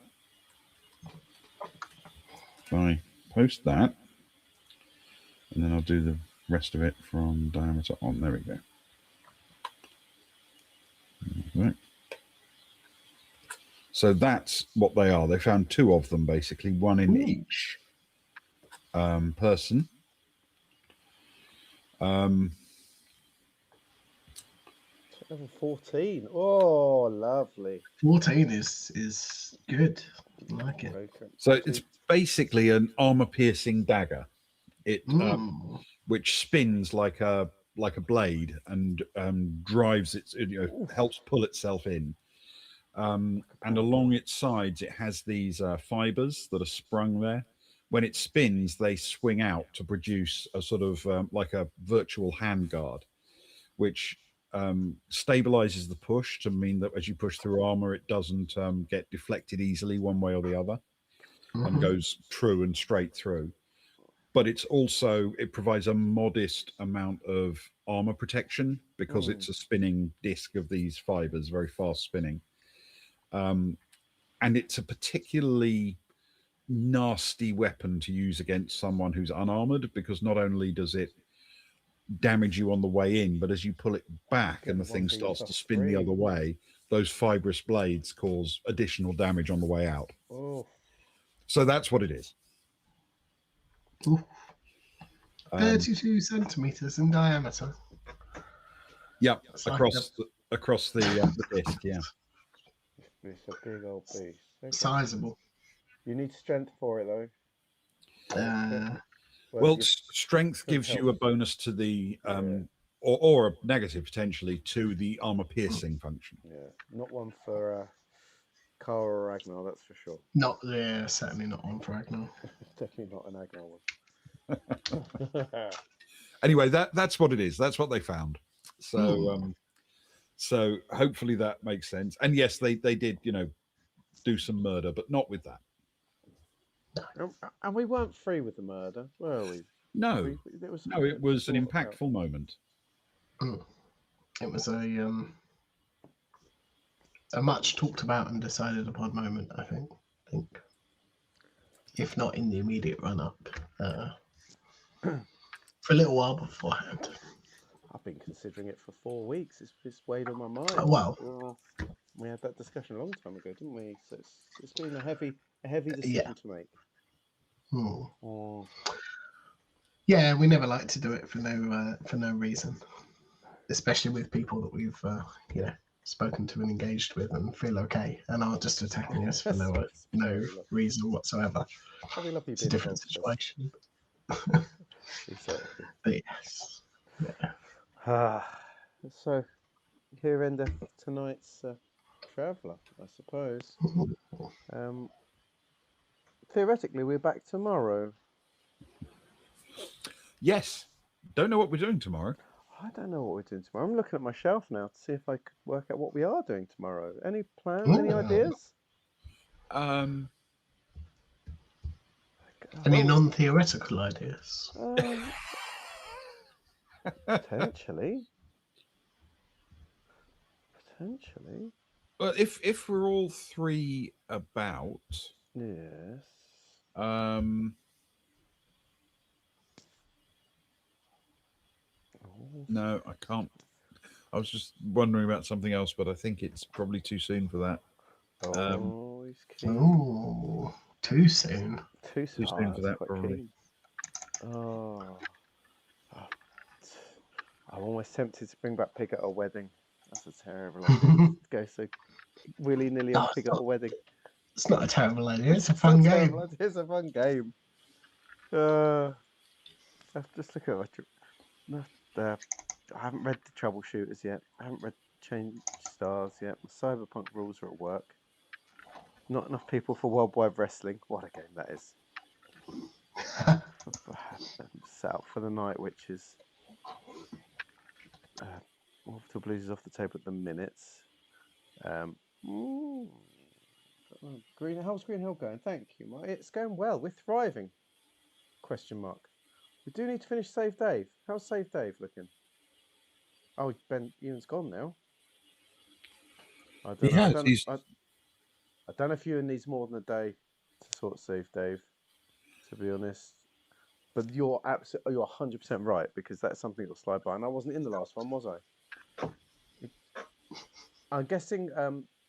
If I post that, and then I'll do the rest of it from diameter on. There we go. Right. So that's what they are. They found two of them, basically, one in each person. Level 14. Oh, lovely. 14 is good. I like it. So it's basically an armor-piercing dagger. It which spins like a blade and drives helps pull itself in. And along its sides, it has these fibers that are sprung there. When it spins, they swing out to produce a sort of like a virtual handguard, which stabilizes the push to mean that as you push through armor, it doesn't get deflected easily one way or the other, and goes true and straight through. But it provides a modest amount of armor protection because it's a spinning disc of these fibers, very fast spinning. And it's a particularly nasty weapon to use against someone who's unarmored, because not only does it damage you on the way in, but as you pull it back and the thing starts to spin the other way, those fibrous blades cause additional damage on the way out. So that's what it is. 32 centimeters in diameter. Yeah, across the disc. Yeah, it's a big old beast. Okay. Sizable. You need strength for it, though. Well, strength gives you a bonus to the or a negative potentially to the armor piercing function. Yeah, not one for Kara or Ragnar, that's for sure. Certainly not one for Ragnar. Definitely not an Ragnar one. Anyway, that's what it is. That's what they found. So so hopefully that makes sense. And yes, they did, do some murder, but not with that. And we weren't free with the murder, were we? No, it was an impactful moment. It was a much talked about and decided upon moment, I think. If not in the immediate run up, for a little while beforehand. I I've been considering it for 4 weeks. It's weighed on my mind. Well, We had that discussion a long time ago, didn't we? So it's been a heavy decision yeah. to make. Hmm. Oh, Yeah, we never like to do it for no reason, especially with people that we've spoken to and engaged with and feel okay, and are just attacking us for no very lucky. reason whatsoever. Very lucky It's a being different involved, situation. Exactly. But yes, So here endeth tonight's traveller, I suppose. Theoretically, we're back tomorrow. Yes. Don't know what we're doing tomorrow. I don't know what we're doing tomorrow. I'm looking at my shelf now to see if I could work out what we are doing tomorrow. Any plans? Any ideas? Any non-theoretical ideas? Potentially. Well, if we're all three about, Yes. no, I can't. I was just wondering about something else, but I think it's probably too soon for that. He's keen. Oh, too soon. Too soon for that, probably. keen. I'm almost tempted to bring back Pig at a Wedding. That's a terrible idea. To go so willy-nilly on Pig at a Wedding. It's not a terrible idea. It's a fun game. It's a fun game. Just look at I haven't read the Troubleshooters yet. I haven't read Change Stars yet. My Cyberpunk rules are at work. Not enough people for Worldwide Wrestling. What a game that is. Set up for the Night Witches. Orbital Blues is off the table at the minute. How's Green Hill going? Thank you, Mike. It's going well. We're thriving. Question mark. We do need to finish Save Dave. How's Save Dave looking? Oh, Ewan's gone now. I don't know if Ewan needs more than a day to sort Save Dave, to be honest. But you're 100% right, because that's something that'll slide by. And I wasn't in the last one, was I? I'm guessing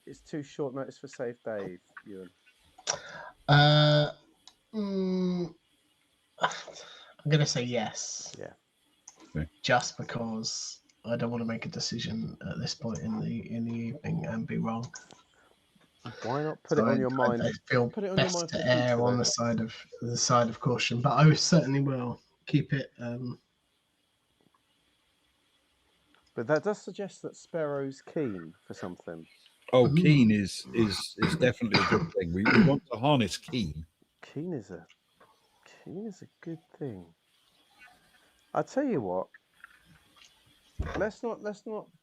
it's too short notice for Save Dave, Ewan. I'm gonna say yes. Yeah. Okay. Just because I don't want to make a decision at this point in the evening and be wrong. Why not put it on your mind? I feel put it on best your mind to err on the side of caution, but I certainly will keep it. But that does suggest that Sparrow's keen for something. Oh, keen is definitely a good thing. We want to harness keen. Keen is a good thing. I'll tell you what. Let's not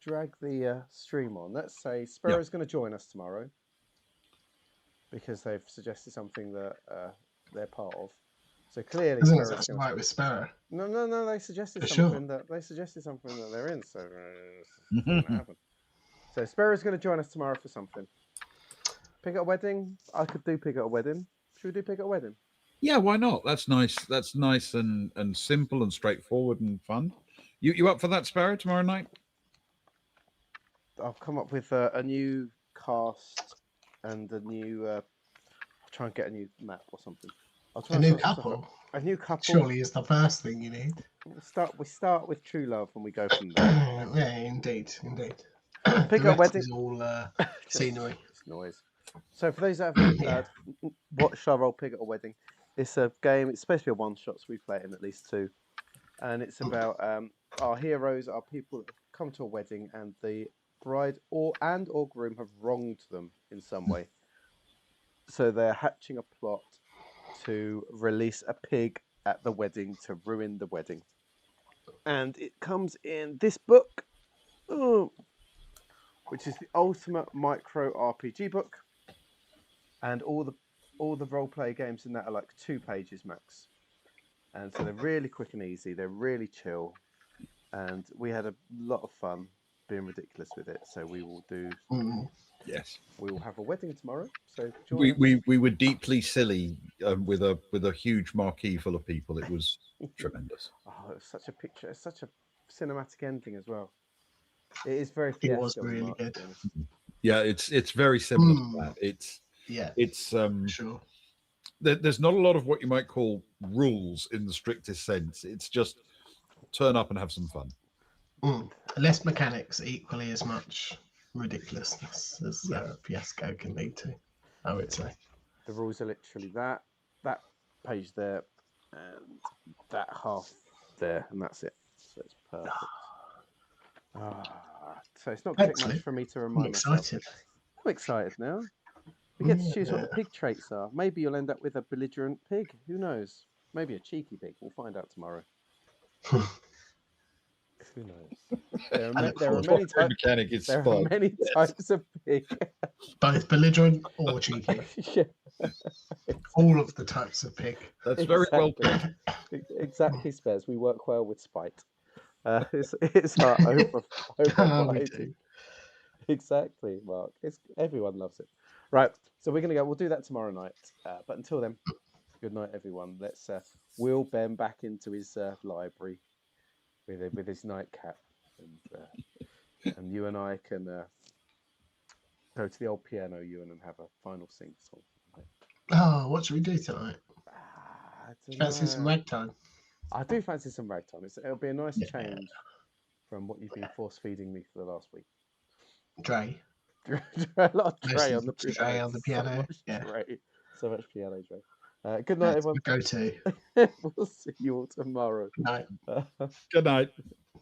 drag the stream on. Let's say Sparrow's going to join us tomorrow because they've suggested something that they're part of. So clearly, Sparrow's that's right with Sparrow. No. They suggested something that they're in. So it's going to happen. So Sparrow's going to join us tomorrow for something. Pig at a Wedding. I could do Pig at a Wedding. Should we do Pig at a Wedding? Yeah, why not? That's nice. That's nice and simple and straightforward and fun. You up for that, Sparrow, tomorrow night? I've come up with a new cast and a new. I'll try and get a new map or something. A new couple. A new couple. Surely is the first thing you need. We start with true love and we go from there. Yeah, indeed. Pig at a Wedding is all scenery. Just noise. So for those that haven't watched our role Pig at a Wedding, it's a game. It's supposed to be a one-shot, so we play it in at least 2, and it's about our heroes are people that come to a wedding and the bride or groom have wronged them in some way. So they're hatching a plot to release a pig at the wedding to ruin the wedding. And it comes in this book, which is the ultimate micro RPG book. And all the role-play games in that are like 2 pages max. And so they're really quick and easy. They're really chill. And we had a lot of fun being ridiculous with it. So we will do... Yes. We will have a wedding tomorrow. So we were deeply silly with a huge marquee full of people. It was tremendous. Oh, it was such a picture. It's such a cinematic ending as well. It is very It was Fiasco, really Mark, to good. be honest. Yeah, it's very similar to Mm. that. Yeah, It's sure. there's not a lot of what you might call rules in the strictest sense. It's just turn up and have some fun. Less mechanics, equally as much ridiculousness as Yeah. Fiasco can lead to, I would say. The rules are literally that page there and that half there, and that's it. So it's perfect. So it's not going to take much Excellent. for me to I'm remind myself. excited. I'm excited now. We get to choose what the Yeah. pig traits are. Maybe you'll end up with a belligerent pig. Who knows? Maybe a cheeky pig. We'll find out tomorrow. Who knows? There I are, look there are forward. many Primary types. mechanic is There are Spud. many Yes. types of pig. Both belligerent or cheeky. Yeah. All of the types of pig. That's very well Exactly. put. Exactly, Spez. We work well with spite. It's our We overriding. do. Exactly, Mark. Everyone loves it. Right, so we're gonna go. We'll do that tomorrow night. But until then, good night, everyone. Let's wheel Ben back into his library with his nightcap, and you and I can go to the old piano, Ewan, and have a final sing song. Oh, what should we do tonight? I don't Fancy some know. ragtime? I do fancy some ragtime. It'll be a nice Yeah. change from what you've been force feeding me for the last week. Dre. A lot of Dre Mostly on the piano. Dre on the piano. So much Yeah. Dre. So much piano, Dre. Good night, That's everyone. my go-to. We'll see you all tomorrow. Night. Good night.